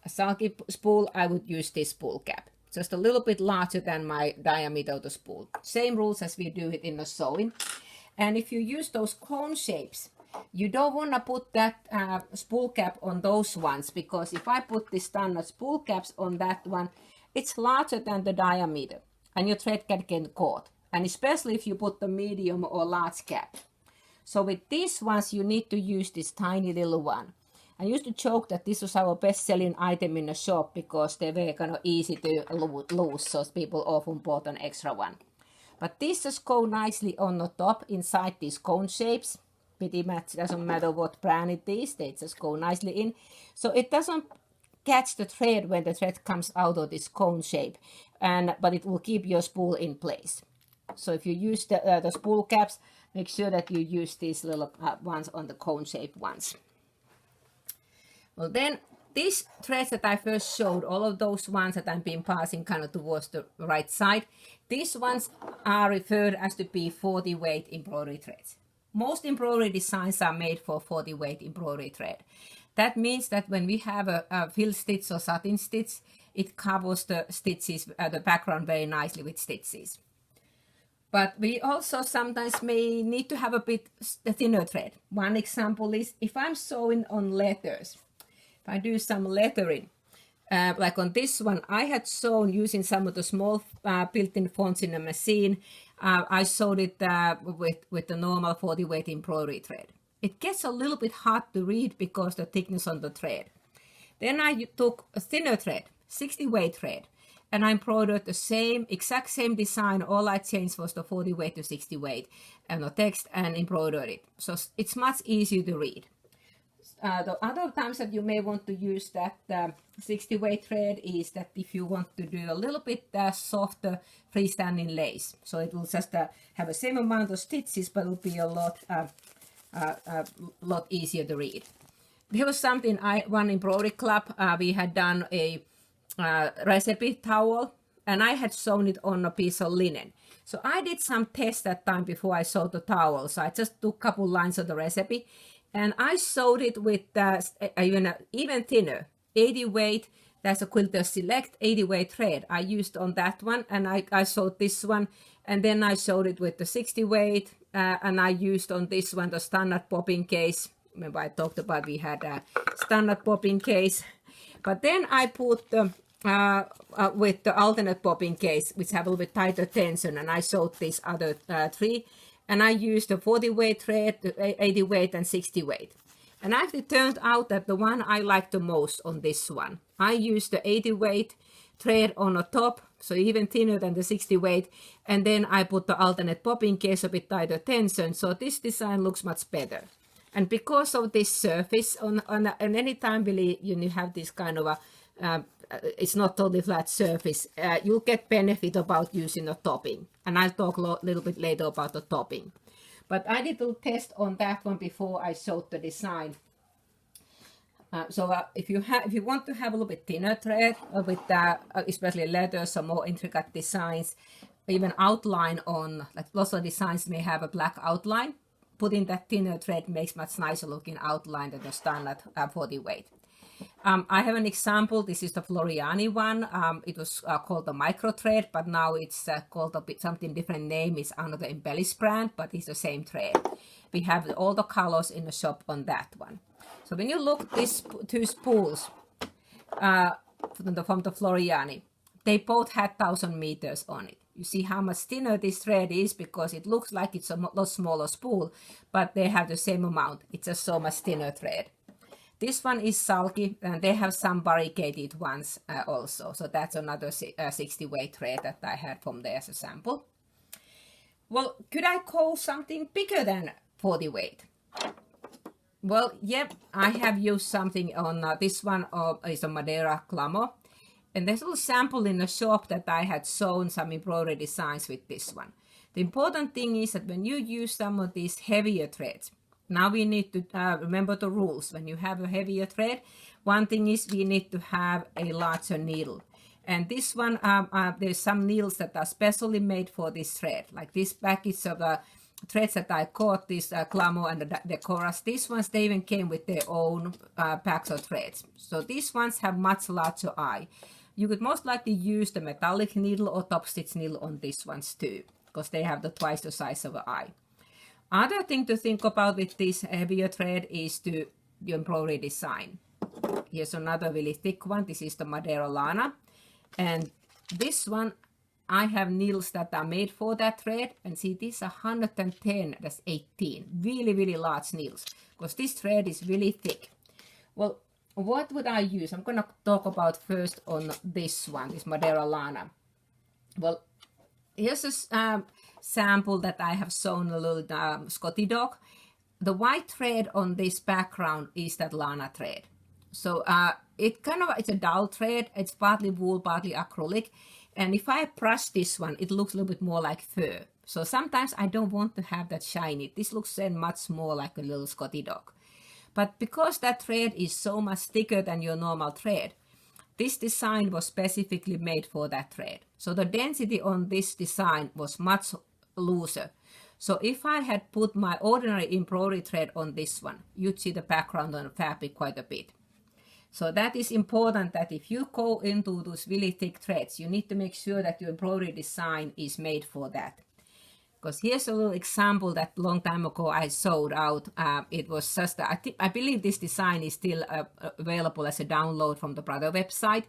sulky spool, I would use this spool cap. Just a little bit larger than my diameter of the spool. Same rules as we do it in the sewing. And if you use those cone shapes, you don't want to put that spool cap on those ones, because if I put the standard spool caps on that one, it's larger than the diameter and your thread can get caught. And especially if you put the medium or large cap. So with these ones, you need to use this tiny little one. I used to joke that this was our best-selling item in the shop because they were kind of easy to lose, so people often bought an extra one. But these just go nicely on the top inside these cone shapes. Pretty much doesn't matter what brand it is, they just go nicely in. So it doesn't catch the thread when the thread comes out of this cone shape, but it will keep your spool in place. So if you use the spool caps, make sure that you use these little ones on the cone shape ones. Well, then these threads that I first showed, all of those ones that I've been passing kind of towards the right side, these ones are referred as to be 40 weight embroidery threads. Most embroidery designs are made for 40 weight embroidery thread. That means that when we have a fill stitch or satin stitch, it covers the stitches, the background very nicely with stitches. But we also sometimes may need to have a bit thinner thread. One example is if I'm sewing on letters, if I do some lettering, like on this one, I had sewn using some of the small built-in fonts in the machine. I sewed it with the normal 40 weight embroidery thread. It gets a little bit hard to read because the thickness on the thread. Then I took a thinner thread, 60 weight thread, and I embroidered the exact same design. All I changed was the 40 weight to 60 weight and the text and embroidered it. So it's much easier to read. The other times that you may want to use that 60 weight thread is that if you want to do a little bit softer freestanding lace. So it will just have the same amount of stitches, but it will be a lot easier to read. There was something, one embroidery club, we had done a recipe towel, and I had sewn it on a piece of linen. So I did some tests that time before I sewed the towel. So I just took a couple lines of the recipe, and I sewed it with even thinner, 80 weight There's a Quilter Select 80 weight thread I used on that one, and I showed this one, and then I showed it with the 60 weight, and I used on this one the standard bobbin case. Remember I talked about we had a standard bobbin case, but then I put the with the alternate bobbin case, which have a little bit tighter tension, and I showed these other 3, and I used the 40 weight thread, the 80 weight, and 60 weight. And actually turned out that the one I liked the most on this one, I used the 80 weight thread on the top, so even thinner than the 60 weight, and then I put the alternate bobbin case a bit tighter tension, so this design looks much better. And because of this surface, on any time really you have this kind of a, it's not totally flat surface, you'll get benefit about using a topping. And I'll talk a little bit later about the topping. But I did a test on that one before I showed the design. If you want to have a little bit thinner thread with especially leathers or more intricate designs, even outline on, like lots of designs may have a black outline, putting that thinner thread makes much nicer looking outline than the standard 40 weight. I have an example. This is the Floriani one. It was called the Microthread, but now it's called a bit something different name. It's under the Embellish brand, but it's the same thread. We have all the colors in the shop on that one. So when you look these 2 spools from the Floriani, they both had 1,000 meters on it. You see how much thinner this thread is because it looks like it's a lot smaller spool, but they have the same amount. It's just so much thinner thread. This one is sulky, and they have some variegated ones also. So that's another 60 weight thread that I had from there as a sample. Well, could I call something bigger than 40 weight? Well, yep, I have used something on this one is a Madeira Clamo. And there's a little sample in the shop that I had sewn some embroidery designs with this one. The important thing is that when you use some of these heavier threads, now we need to remember the rules. When you have a heavier thread, one thing is we need to have a larger needle. And this one, there's some needles that are specially made for this thread. Like this package of threads that I caught, this Clamo and the Decoras, these ones, they even came with their own packs of threads. So these ones have much larger eye. You could most likely use the metallic needle or top stitch needle on these ones too, because they have twice the size of an eye. Other thing to think about with this heavier thread is the embroidery design. Here's another really thick one. This is the Madeira Lana. And this one, I have needles that are made for that thread. And see, these are 110, that's 18. Really, really large needles, because this thread is really thick. Well, what would I use? I'm going to talk about first on this one, this Madeira Lana. Well, here's a sample that I have sewn a little Scotty dog. The white thread on this background is that Lana thread. So it's a dull thread. It's partly wool, partly acrylic. And if I brush this one, it looks a little bit more like fur. So sometimes I don't want to have that shiny. This looks then much more like a little Scotty dog. But because that thread is so much thicker than your normal thread, this design was specifically made for that thread. So the density on this design was much looser. So if I had put my ordinary embroidery thread on this one, you'd see the background on the fabric quite a bit. So that is important, that if you go into those really thick threads, you need to make sure that your embroidery design is made for that. Because here's a little example that long time ago I sewed out. It was just, I believe this design is still available as a download from the Brother website.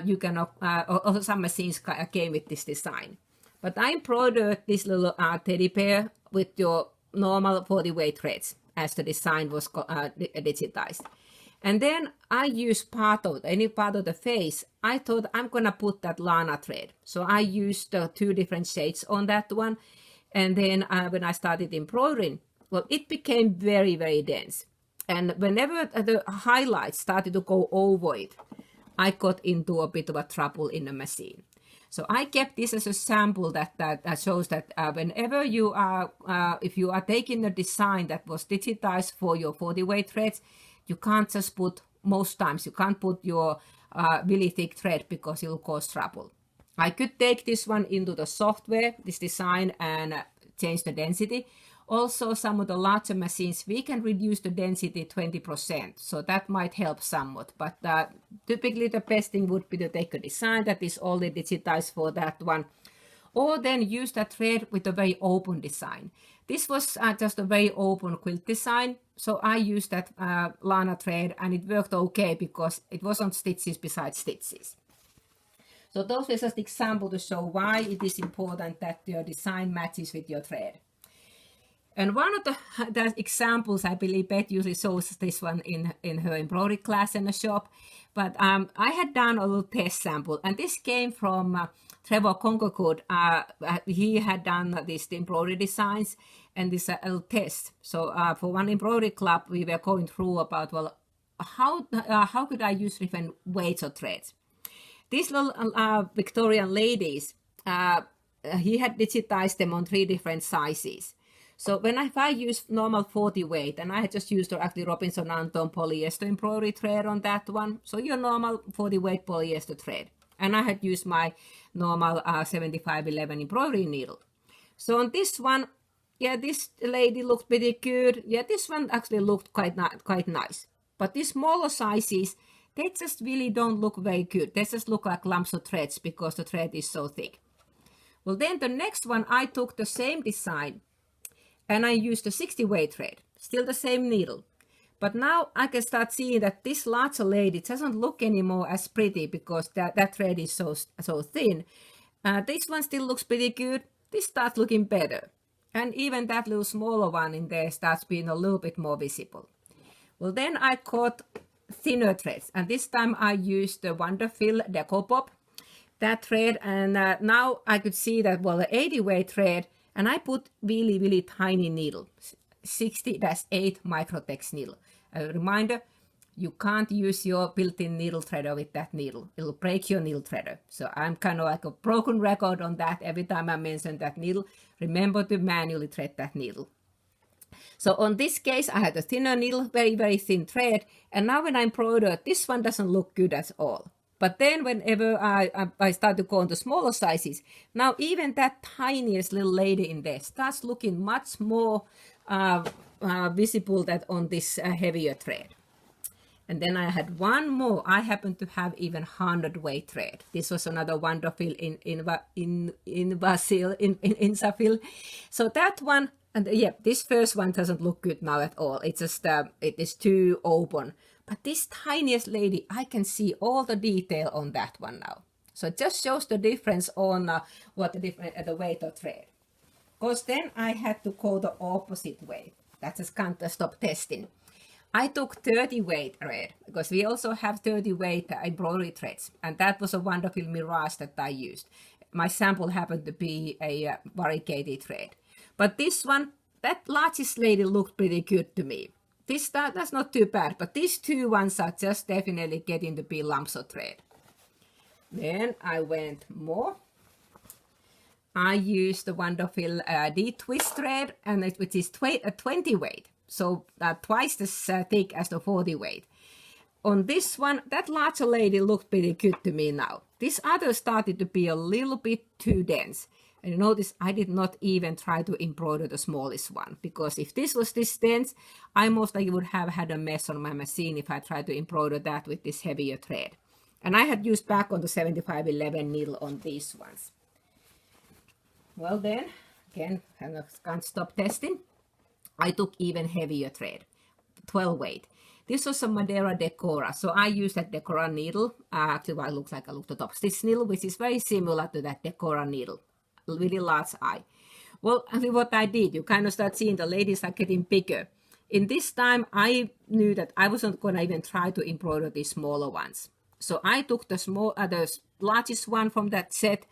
You can, also some machines came with this design. But I embroidered this little teddy bear with your normal 40 weight threads as the design was digitized. And then I used any part of the face. I thought I'm going to put that Lana thread. So I used 2 different shades on that one. And then when I started embroidering, well, it became very, very dense. And whenever the highlights started to go over it, I got into a bit of a trouble in the machine. So I kept this as a sample that shows that whenever you are, if you are taking a design that was digitized for your 40 weight threads, you can't just put, most times, you can't put your really thick thread because it will cause trouble. I could take this one into the software, this design, and change the density. Also, some of the larger machines, we can reduce the density 20%, so that might help somewhat. But typically the best thing would be to take a design that is already digitized for that one, or then use that thread with a very open design. This was just a very open quilt design, so I used that Lana thread, and it worked okay because it wasn't stitches besides stitches. So those were just examples to show why it is important that your design matches with your thread. And one of the examples, I believe Beth usually shows this one in her embroidery class in the shop, but I had done a little test sample, and this came from Trevor Conkercood. He had done these embroidery designs, and this a little test. So for one embroidery club, we were going through about, well, how could I use different weights of threads? These little Victorian ladies, he had digitized them on 3 different sizes. So if I use normal 40 weight, and I had just used actually Robinson Anton polyester embroidery thread on that one, so your normal 40 weight polyester thread. And I had used my normal 7511 embroidery needle. So on this one, yeah, this lady looked pretty good. Yeah, this one actually looked quite nice. But these smaller sizes, they just really don't look very good. They just look like lumps of threads because the thread is so thick. Well, then the next one, I took the same design, and I used a 60 weight thread, still the same needle. But now I can start seeing that this larger lady doesn't look anymore as pretty because that thread is so thin. This one still looks pretty good. This starts looking better. And even that little smaller one in there starts being a little bit more visible. Well, then I caught thinner threads, and this time I used the Wonderfill Deco Pop, that thread, and now I could see that, well, the 80 weight thread, and I put really tiny needle, 60-8 Microtext needle. A reminder, you can't use your built-in needle threader with that needle. It'll break your needle threader. So I'm kind of like a broken record on that. Every time I mention that needle, remember to manually thread that needle. So on this case, I had a thinner needle, very thin thread. And now when I embroider, this one doesn't look good at all. But then whenever I start to go on the smaller sizes, now even that tiniest little lady in there starts looking much more visible than on this heavier thread. And then I had one more. I happened to have even 100 weight thread. This was another Wonderfill in Zafil. So that one, and yeah, this first one doesn't look good now at all. It's just it is too open. But this tiniest lady, I can see all the detail on that one now. So it just shows the difference on what the weight of thread. Because then I had to go the opposite way. That just can't stop testing. I took 30 weight thread because we also have 30 weight embroidery threads, and that was a Wonderfill Mirage that I used. My sample happened to be a variegated thread. But this one, that largest lady looked pretty good to me. That's not too bad, but these two ones are just definitely getting to be lumps of thread. Then I went more. I used the Wonderfill D-twist thread, and which is 20 weight, so twice as thick as the 40 weight. On this one, that larger lady looked pretty good to me now. This other started to be a little bit too dense. And you notice I did not even try to embroider the smallest one, because if this was this dense, I most likely would have had a mess on my machine if I tried to embroider that with this heavier thread. And I had used back on the 7511 needle on these ones. Well then, again, I can't stop testing. I took even heavier thread, 12 weight. This was a Madeira Decora, so I used that Decora needle. Actually, it looks like a top stitch needle, which is very similar to that Decora needle. Really large eye. Well, actually what I did, you kind of start seeing the ladies are getting bigger. In this time, I knew that I wasn't going to even try to embroider these smaller ones. So I took the largest one from that set,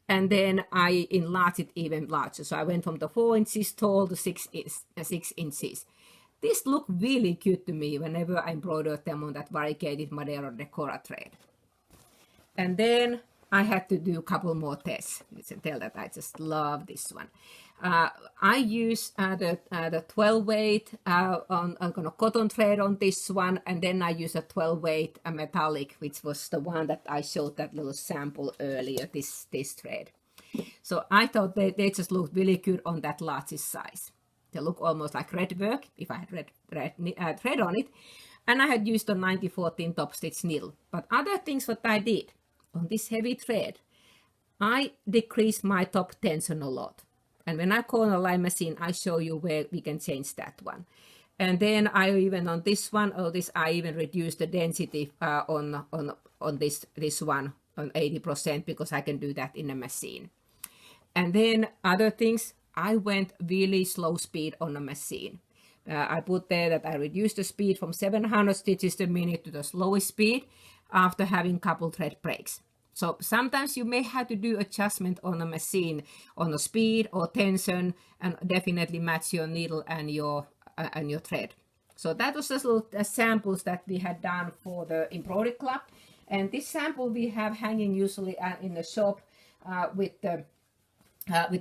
and then I enlarged it even larger. So I went from the 4 inches tall to 6 inches. This looked really good to me whenever I embroidered them on that variegated Madeira Decora thread. And then I had to do a couple more tests. You can tell that I just love this one. I used the 12 weight on a cotton thread on this one, and then I used a 12 weight metallic, which was the one that I showed that little sample earlier, this thread. So I thought they just looked really good on that largest size. They look almost like red work if I had red thread on it. And I had used a 9014 top stitch needle. But other things what I did on this heavy thread, I decreased my top tension a lot. And when I go on a line machine, I show you where we can change that one. And then I even on this one, I even reduced the density on this one on 80% because I can do that in a machine. And then other things, I went really slow speed on a machine. I put there that I reduced the speed from 700 stitches a minute to the slowest speed after having couple thread breaks. So sometimes you may have to do adjustment on a machine on the speed or tension, and definitely match your needle and your thread. So that was just little samples that we had done for the embroidery club, and this sample we have hanging usually in the shop with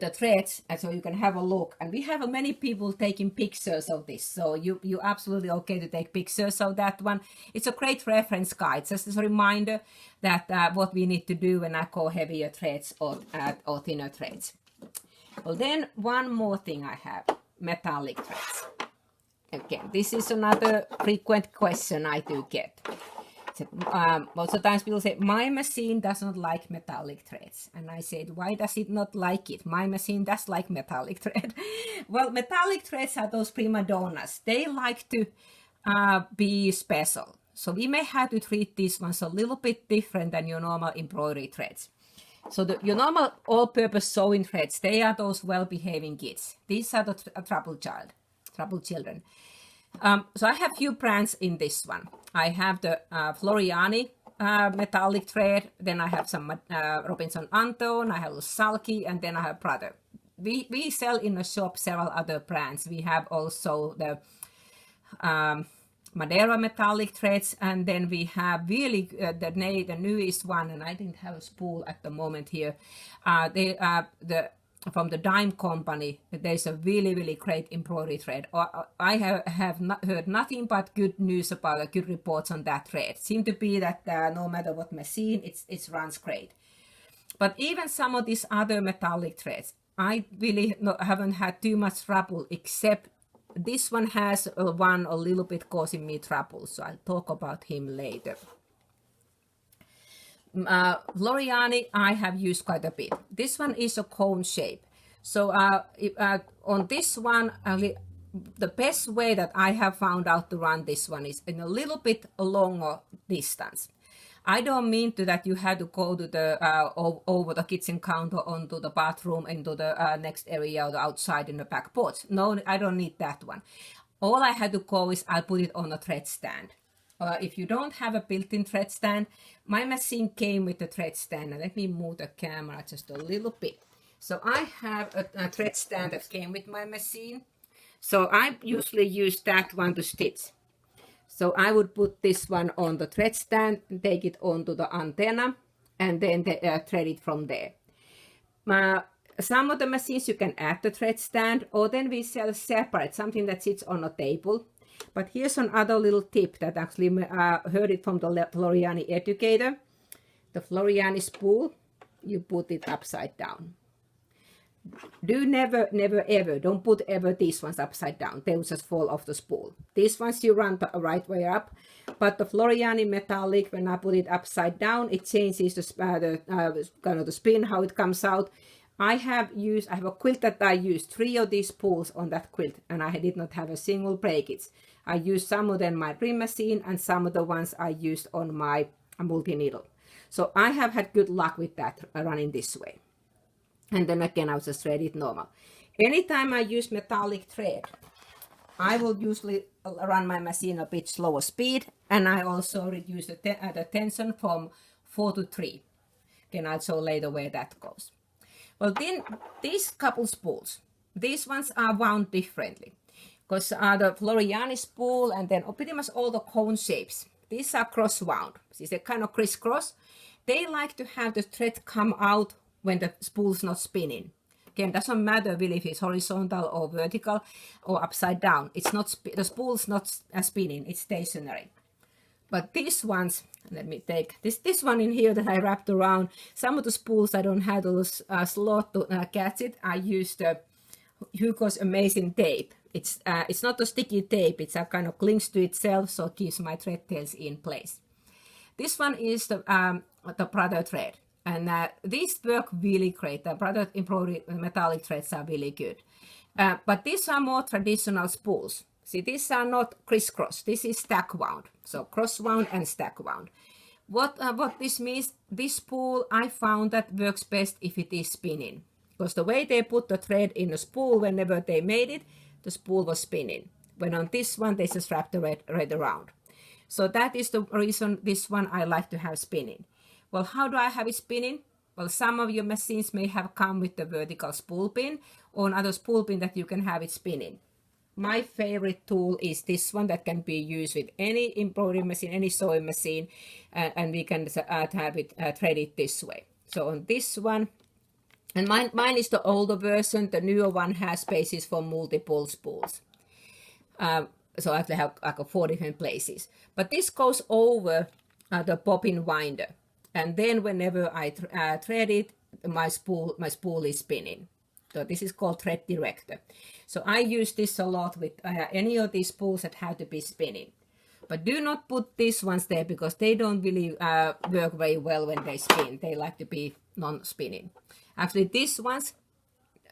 the threads, and so you can have a look. And we have many people taking pictures of this, so you absolutely okay to take pictures of that one. It's a great reference guide, just as a reminder that what we need to do when I go heavier threads or thinner threads. Well, then one more thing I have, metallic threads. Again, this is another frequent question I do get. Most of the times people say, my machine does not like metallic threads. And I said, why does it not like it? My machine does like metallic thread. Well, metallic threads are those prima donnas. They like to be special. So we may have to treat these ones a little bit different than your normal embroidery threads. So your normal all-purpose sewing threads, they are those well-behaving kids. These are the trouble children. So I have few brands in this one. I have the Floriani metallic thread, then I have some Robinson Anton, I have Salki, and then I have Brother. We sell in the shop several other brands. We have also the Madeira metallic threads, and then we have really the newest one, and I didn't have a spool at the moment here. From the Dime Company, there's a really great embroidery thread. I have not heard nothing but good news about good reports on that thread. Seem to be that no matter what machine, it runs great. But even some of these other metallic threads, I really haven't had too much trouble, except this one has one a little bit causing me trouble, so I'll talk about him later. Floriani I have used quite a bit. This one is a cone shape. So on this one, the best way that I have found out to run this one is in a little bit longer distance. I don't mean that you have to go to the over the kitchen counter onto the bathroom into the next area or the outside in the back porch. No, I don't need that one. All I had to go is I'll put it on a thread stand. If you don't have a built-in thread stand, my machine came with a thread stand. And let me move the camera just a little bit. So I have a thread stand that came with my machine. So I usually use that one to stitch. So I would put this one on the thread stand, take it onto the antenna, and then thread it from there. Some of the machines you can add the thread stand, or then we sell separate, something that sits on a table. But here's another little tip that actually heard it from the Floriani educator. The Floriani spool, you put it upside down. Do never ever, don't put ever these ones upside down. They will just fall off the spool. These ones you run the right way up. But the Floriani metallic, when I put it upside down, it changes the kind of the spin, how it comes out. I have a quilt that I used 3 of these spools on that quilt, and I did not have a single breakage. I used some of them on my dream machine, and some of the ones I used on my multi-needle. So I have had good luck with that running this way. And then again, I'll just thread it normal. Anytime I use metallic thread, I will usually run my machine a bit slower speed, and I also reduce the tension from 4 to 3. Again, I'll show later where that goes. Well, then these couple spools, these ones are wound differently, because the Floriani spool and then pretty much all the cone shapes, these are cross wound. These are kind of crisscross. They like to have the thread come out when the spool's not spinning. Again, doesn't matter really if it's horizontal or vertical or upside down. It's not the spool's not spinning, it's stationary. But these ones, let me take this one in here that I wrapped around. Some of the spools I don't have those slot to catch it. I used Hugo's amazing tape. It's not a sticky tape, it's a kind of clings to itself, so it keeps my thread tails in place. This one is the Brother thread, and these work really great. The Brother embroidery metallic threads are really good. But these are more traditional spools. See, these are not crisscross. This is stack wound. So cross wound and stack wound. What this means, this spool I found that works best if it is spinning. Because the way they put the thread in a spool, whenever they made it, the spool was spinning. When on this one, they just wrap the thread around. So that is the reason this one I like to have spinning. Well, how do I have it spinning? Well, some of your machines may have come with the vertical spool pin or another spool pin that you can have it spinning. My favorite tool is this one that can be used with any embroidery machine, any sewing machine, and we can have it threaded this way. So on this one, and mine is the older version. The newer one has spaces for multiple spools. So I have like 4 different places. But this goes over the bobbin winder. And then whenever I thread it, my spool is spinning. So this is called thread director. So I use this a lot with any of these spools that have to be spinning. But do not put these ones there because they don't really work very well when they spin. They like to be non-spinning. Actually, these ones,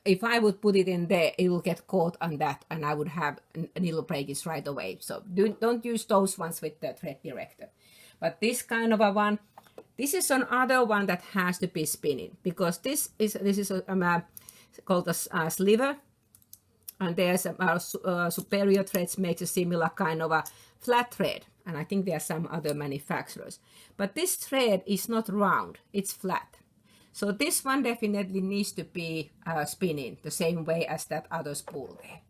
if I would put it in there, it will get caught on that and I would have needle breakage right away. So don't use those ones with the thread director. But this kind of a one, this is another one that has to be spinning because this is called a sliver. And there's Superior Threads makes a similar kind of a flat thread. And I think there are some other manufacturers. But this thread is not round, it's flat. So this one definitely needs to be spinning the same way as that other spool there.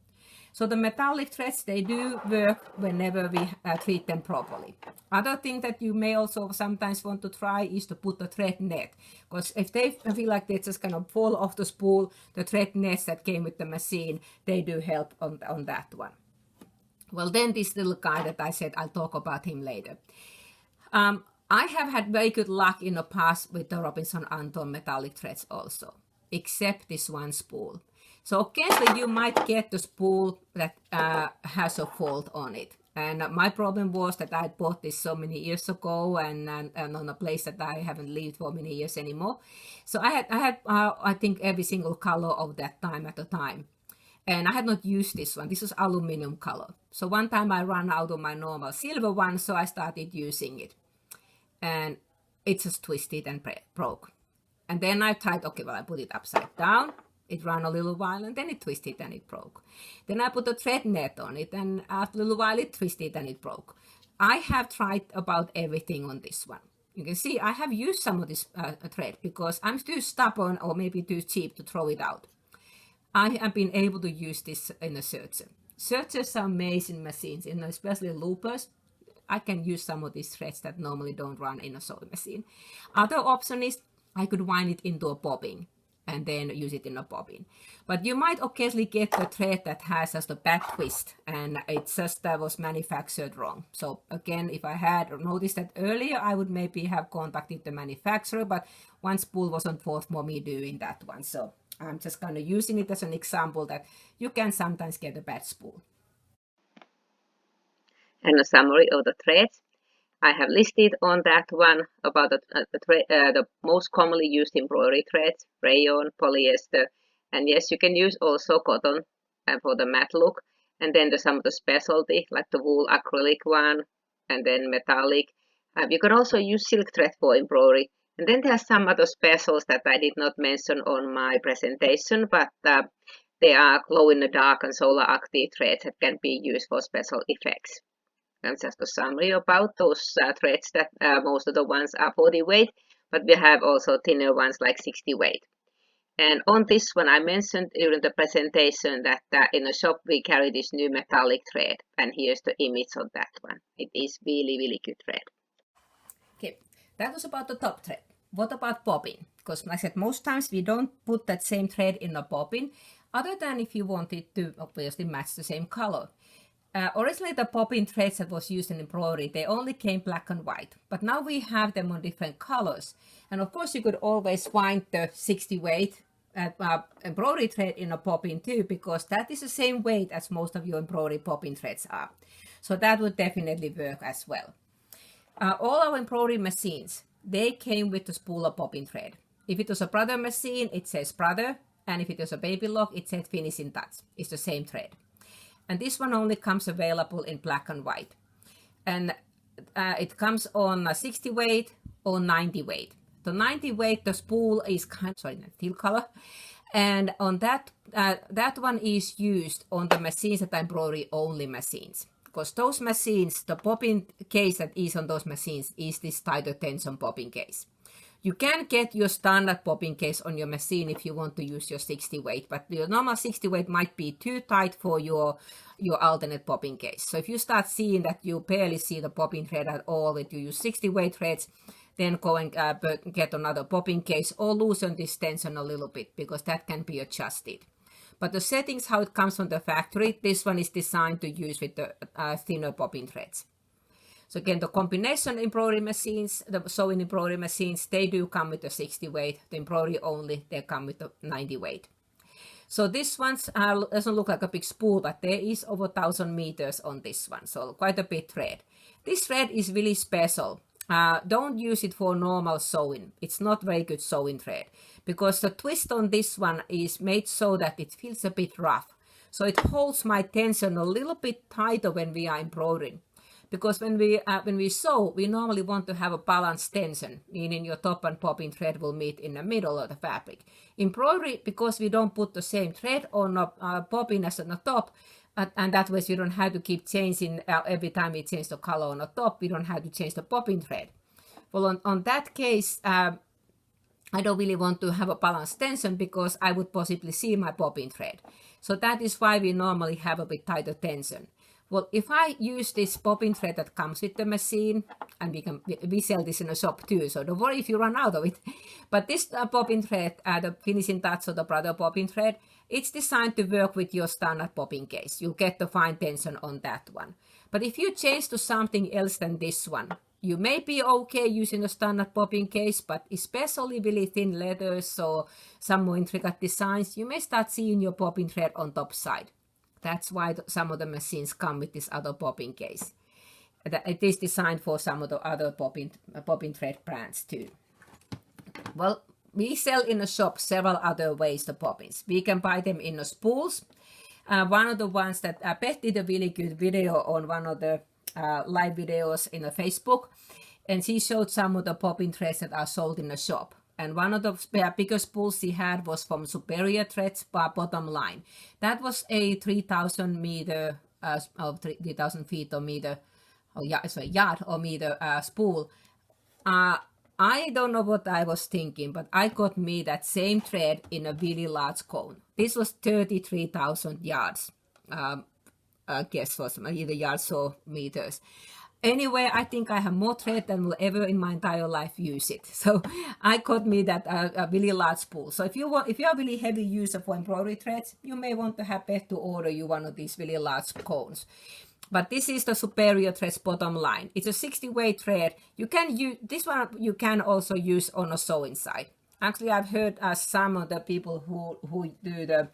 So the metallic threads, they do work whenever we treat them properly. Other thing that you may also sometimes want to try is to put a thread net. Because if they feel like they just kind of fall off the spool, the thread nets that came with the machine, they do help on that one. Well, then this little guy that I said, I'll talk about him later. I have had very good luck in the past with the Robinson Anton metallic threads also, except this one spool. So occasionally you might get the spool that has a fault on it. And my problem was that I bought this so many years ago and on a place that I haven't lived for many years anymore. So I had I think every single color of that time at the time. And I had not used this one. This was aluminum color. So one time I ran out of my normal silver one, so I started using it. And it just twisted and broke. And then I tried, okay, well, I put it upside down. It ran a little while and then it twisted and it broke. Then I put a thread net on it and after a little while it twisted and it broke. I have tried about everything on this one. You can see I have used some of this thread because I'm too stubborn or maybe too cheap to throw it out. I have been able to use this in a serger. Sergers are amazing machines, especially loopers. I can use some of these threads that normally don't run in a sewing machine. Other option is I could wind it into a bobbin and then use it in a bobbin. But you might occasionally get the thread that has just a bad twist and it just was manufactured wrong. So again, if I had noticed that earlier, I would maybe have contacted the manufacturer, but one spool wasn't worth for me doing that one. So I'm just kind of using it as an example that you can sometimes get a bad spool. And a summary of the threads. I have listed on that one about the most commonly used embroidery threads, rayon, polyester, and yes, you can use also cotton for the matte look, and then some of the specialty like the wool acrylic one, and then metallic. You can also use silk thread for embroidery, and then there are some other specials that I did not mention on my presentation, but they are glow in the dark and solar active threads that can be used for special effects. And just a summary about those threads that most of the ones are 40 weight, but we have also thinner ones like 60 weight. And on this one, I mentioned during the presentation that in the shop we carry this new metallic thread, and here's the image of that one. It is really, really good thread. Okay, that was about the top thread. What about bobbin? Because like I said, most times we don't put that same thread in a bobbin, other than if you wanted to obviously match the same color. Originally, the bobbin threads that was used in embroidery, they only came black and white. But now we have them on different colors. And of course, you could always wind the 60 weight embroidery thread in a bobbin too, because that is the same weight as most of your embroidery bobbin threads are. So that would definitely work as well. All our embroidery machines, they came with the spool of bobbin thread. If it was a Brother machine, it says Brother, and if it was a Baby Lock, it said Finishing Touch. It's the same thread. And this one only comes available in black and white. And it comes on 60 weight or 90 weight. The 90 weight, the spool is teal color. And on that one is used on the machines that are embroidery only machines. Because those machines, the bobbin case that is on those machines is this tighter tension bobbin case. You can get your standard bobbin case on your machine if you want to use your 60 weight, but your normal 60 weight might be too tight for your alternate bobbin case. So if you start seeing that you barely see the bobbin thread at all, if you use 60 weight threads, then go and get another bobbin case or loosen this tension a little bit, because that can be adjusted. But the settings, how it comes from the factory, this one is designed to use with the thinner bobbin threads. So again, the combination embroidery machines, the sewing embroidery machines, they do come with the 60 weight. The embroidery only, they come with the 90 weight. So this one doesn't look like a big spool, but there is over 1,000 meters on this one. So quite a bit thread. This thread is really special. Don't use it for normal sewing. It's not very good sewing thread, because the twist on this one is made so that it feels a bit rough. So it holds my tension a little bit tighter when we are embroidering. Because when we sew, we normally want to have a balanced tension, meaning your top and bobbin thread will meet in the middle of the fabric. Embroidery, because we don't put the same thread on a bobbin as on the top, and that way we don't have to keep changing every time we change the color on the top, we don't have to change the bobbin thread. Well, on that case, I don't really want to have a balanced tension, because I would possibly see my bobbin thread. So that is why we normally have a bit tighter tension. Well, if I use this bobbin thread that comes with the machine, and we sell this in a shop too, so don't worry if you run out of it. But this bobbin thread, the Finishing Touch or the Brother bobbin thread, it's designed to work with your standard bobbin case. You get the fine tension on that one. But if you change to something else than this one, you may be okay using a standard bobbin case, but especially really thin leathers or some more intricate designs, you may start seeing your bobbin thread on top side. That's why some of the machines come with this other bobbin case. It is designed for some of the other bobbin thread brands too. Well, we sell in a shop several other ways the bobbins. We can buy them in the spools. One of the ones that Beth did a really good video on one of the live videos in Facebook, and she showed some of the bobbin threads that are sold in the shop. And one of the biggest spools she had was from Superior Threads Bottom Line. That was a 3,000 meter, 3,000 feet or meter, yard or meter spool. I don't know what I was thinking, but I got me that same thread in a really large cone. This was 33,000 yards. I guess was either yards or meters. Anyway, I think I have more thread than will ever in my entire life use it. So I got me that a really large spool. So if you are a really heavy user for embroidery threads, you may want to have Beth to order you one of these really large cones. But this is the Superior Threads Bottom Line. It's a 60 weight thread. You can use this one. You can also use on a sewing side. Actually, I've heard some of the people who do the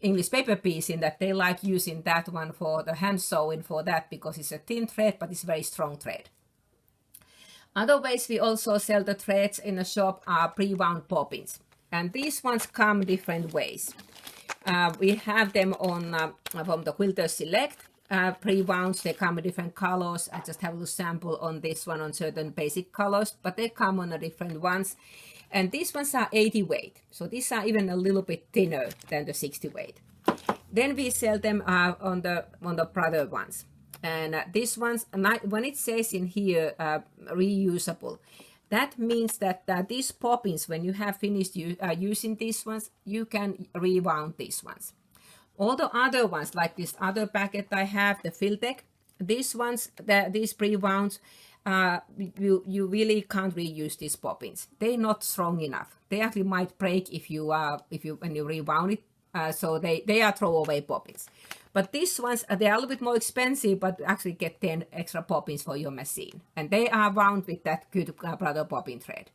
English paper piecing that they like using that one for the hand sewing for that, because it's a thin thread but it's very strong thread. Other ways we also sell the threads in the shop are pre-wound bobbins, and these ones come different ways. We have them on from the Quilters Select pre-wounds. They come in different colors. I just have a little sample on this one on certain basic colors, but they come on the different ones. And these ones are 80 weight. So these are even a little bit thinner than the 60 weight. Then we sell them on the Brother ones. And these ones, when it says in here reusable, that means that these bobbins, when you have finished using these ones, you can rewound these ones. All the other ones, like this other packet I have, the Filtech, these ones, these pre-wounds, you really can't reuse these bobbins. They're not strong enough. They actually might break when you rewound it. So they are throwaway bobbins. But these ones, they are a little bit more expensive, but actually get 10 extra bobbins for your machine. And they are wound with that good Brother bobbin thread.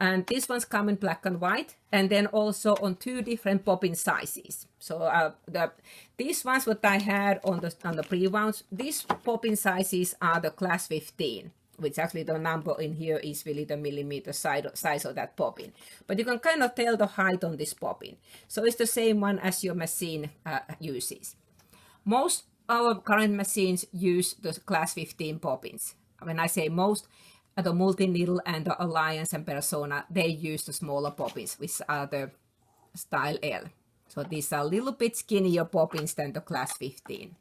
And this one's come in black and white, and then also on 2 different bobbin sizes. So these ones what I had on the pre-wounds, these bobbin sizes are the class 15, which actually the number in here is really the millimeter size of that bobbin. But you can kind of tell the height on this bobbin. So it's the same one as your machine uses. Most our current machines use the class 15 bobbins. When I say most, the multi-needle and the Alliance and Persona, they use the smaller bobbins, which are the style L. So these are a little bit skinnier bobbins than the class 15.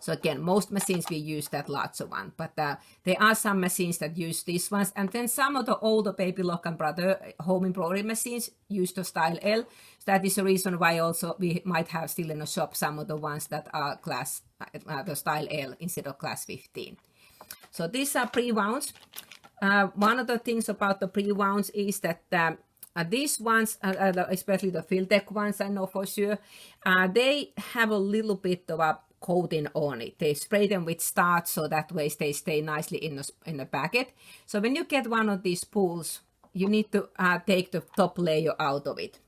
So again, most machines we use that larger one, but there are some machines that use these ones, and then some of the older Baby Lock and Brother home embroidery machines use the style L. So that is the reason why also we might have still in the shop some of the ones that are class the style L instead of class 15. So these are pre-wounds. One of the things about the pre-wounds is that these ones, especially the Quiltech ones, I know for sure, they have a little bit of a coating on it. They spray them with starch so that way they stay nicely in the packet. So when you get one of these spools, you need to take the top layer out of it.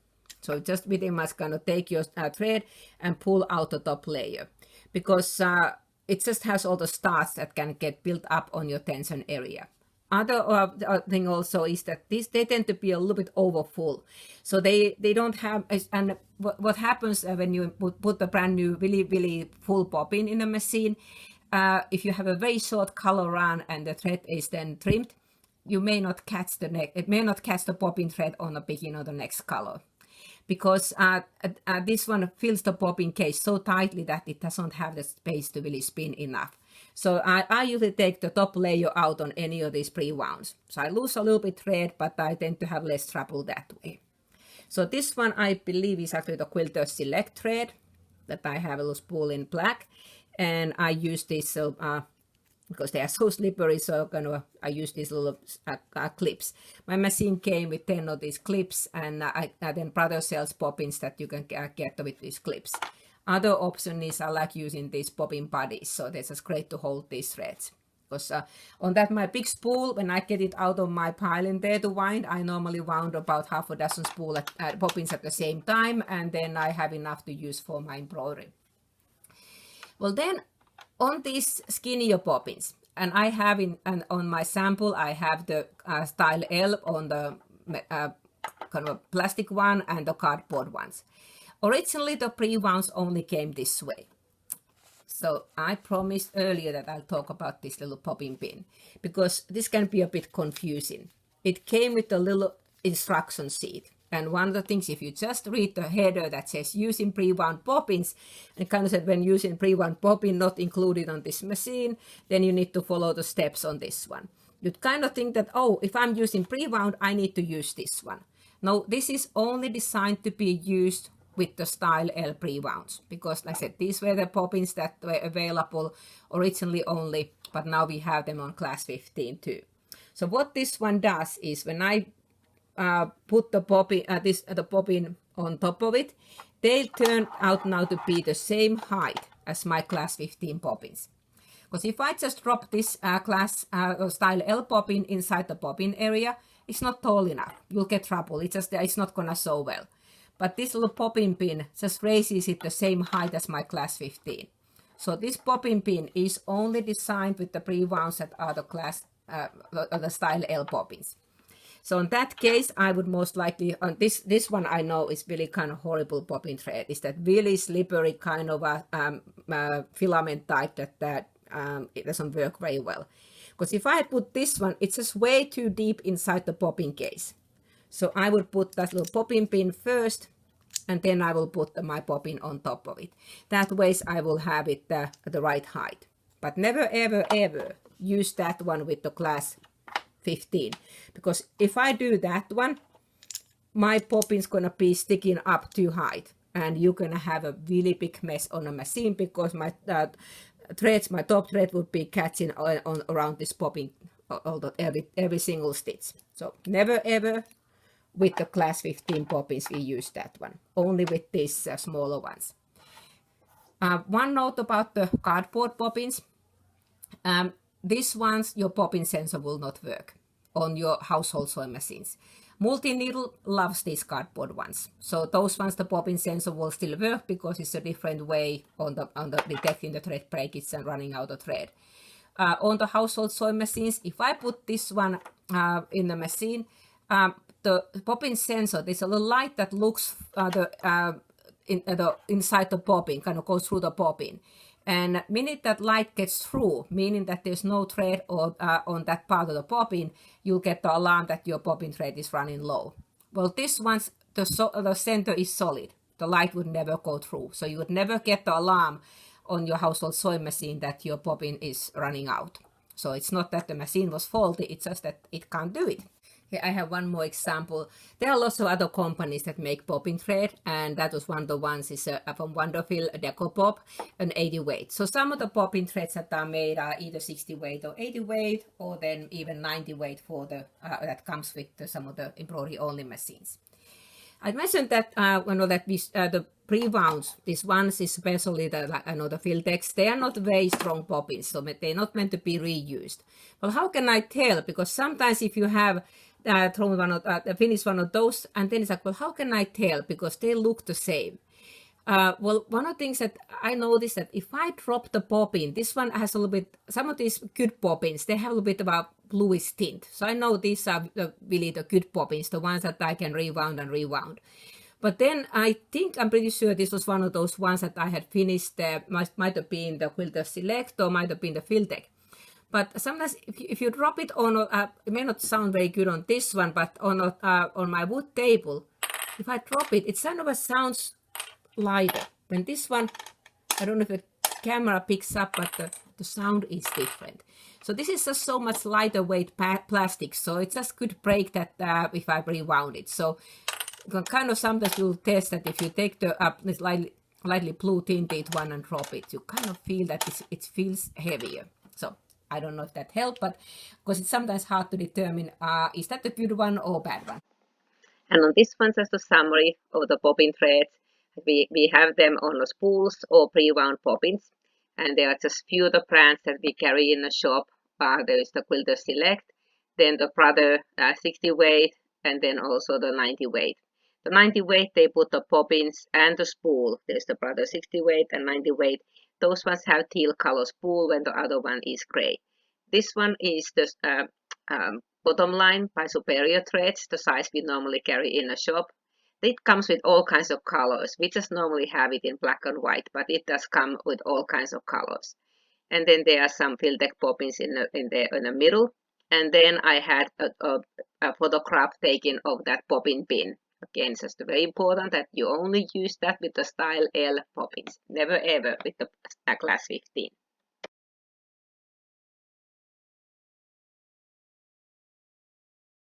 So just pretty much kind of take your thread and pull out the top layer, because it just has all the starch that can get built up on your tension area. Other thing also is that they tend to be a little bit over full, so they don't have. And what happens when you put the brand new really full bobbin in a machine, if you have a very short color run and the thread is then trimmed, you may not catch it may not catch the bobbin thread on the beginning of the next color, because this one fills the bobbin case so tightly that it doesn't have the space to really spin enough. So I usually take the top layer out on any of these pre-wounds. So I lose a little bit thread, but I tend to have less trouble that way. So this one I believe is actually the Quilter Select thread that I have a little spool in black. And I use this because they are so slippery, so I use these little clips. My machine came with 10 of these clips, and then Brother sells bobbins that you can get with these clips. Other option is I like using these bobbin bodies, so they're just great to hold these threads. Because on that my big spool, when I get it out of my pile in there to wind, I normally wound about half a dozen bobbins at the same time, and then I have enough to use for my embroidery. Well then, on these skinnier bobbins, and I have on my sample, I have the style L on the kind of plastic one and the cardboard ones. Originally, the pre-wounds only came this way. So I promised earlier that I'll talk about this little bobbin pin, because this can be a bit confusing. It came with a little instruction sheet. And one of the things, if you just read the header that says using pre-wound bobbins, and kind of said when using pre-wound bobbin not included on this machine, then you need to follow the steps on this one. You'd kind of think that, oh, if I'm using pre-wound, I need to use this one. No, this is only designed to be used with the style L pre-wounds, because like I said, these were the bobbins that were available originally only, but now we have them on class 15 too. So what this one does is when I put the bobbin, the bobbin on top of it, they turn out now to be the same height as my class 15 bobbins. Because if I just drop this style L bobbin inside the bobbin area, it's not tall enough. You'll get trouble. It's not gonna sew well. But this little bobbin pin just raises it the same height as my class 15. So this bobbin pin is only designed with the pre-wounds that are the style L bobbins. So in that case, I would most likely, on this one I know is really kind of horrible bobbin thread. It's that really slippery kind of a filament type that it doesn't work very well. Because if I put this one, it's just way too deep inside the bobbin case. So I would put that little bobbin pin first, and then I will put my bobbin on top of it. That way I will have it at the right height. But never, ever, ever use that one with the class 15. Because if I do that one, my bobbin's going to be sticking up too high. And you're going to have a really big mess on a machine, because my threads, my top thread would be catching on around this bobbin, every single stitch. So never, ever with the class 15 bobbins we use that one, only with these smaller ones. One note about the cardboard bobbins. These ones, your bobbin sensor will not work. on your household sewing machines. Multi-needle loves these cardboard ones. So those ones, the bobbin sensor will still work because it's a different way on the detecting the thread breakage and running out of thread. On the household sewing machines, if I put this one in the machine, the bobbin sensor, there's a little light that looks inside the bobbin, kind of goes through the bobbin. And minute that light gets through, meaning that there's no thread or, on that part of the bobbin, you'll get the alarm that your bobbin thread is running low. Well, this one's, the center is solid. The light would never go through. So you would never get the alarm on your household sewing machine that your bobbin is running out. So it's not that the machine was faulty, it's just that it can't do it. Here I have one more example. There are lots of other companies that make bobbin thread, and that was one of the ones is from Wonderful Deco Bob, an 80 weight. So some of the bobbin threads that are made are either 60 weight or 80 weight, or then even 90 weight for the that comes with some of the embroidery only machines. I mentioned that the pre-wounds, these ones, especially the Filtex, they are not very strong bobbins, so they're not meant to be reused. Well, how can I tell? Because sometimes if you have finished one of those, and then it's like, well, how can I tell? Because they look the same. Well, one of the things that I noticed that if I drop the bobbin, this one has a little bit, some of these good bobbins, they have a little bit of a bluish tint. So I know these are really the good bobbins, the ones that I can rewound and rewound. But then I'm pretty sure this was one of those ones that I had finished, might have been the Quilter Select or might have been the Filtec. But sometimes if you drop it on, it may not sound very good on this one, but on my wood table, if I drop it, it kind of sounds lighter. When this one, I don't know if the camera picks up, but the sound is different. So this is just so much lighter weight plastic, so it's just could break that if I rewound it. So you can kind of sometimes you'll test that if you take this lightly blue tinted one and drop it, you kind of feel that it feels heavier. So I don't know if that helped, but because it's sometimes hard to determine is that a good one or bad one. And on this one, just a summary of the bobbin threads. We have them on the spools or pre-wound bobbins, and there are just few of the brands that we carry in the shop. There is the Quilter Select, then the Brother 60 weight, and then also the 90 weight. The 90 weight, they put the bobbins and the spool. There's the Brother 60 weight and 90 weight. Those ones have teal color spool when the other one is gray. This one is the bottom line by Superior Threads, the size we normally carry in a shop. It comes with all kinds of colors. We just normally have it in black and white, but it does come with all kinds of colors. And then there are some Filtec bobbins in the middle. And then I had a photograph taken of that bobbin bin. Again, it's just very important that you only use that with the style L bobbins. Never ever with the class 15.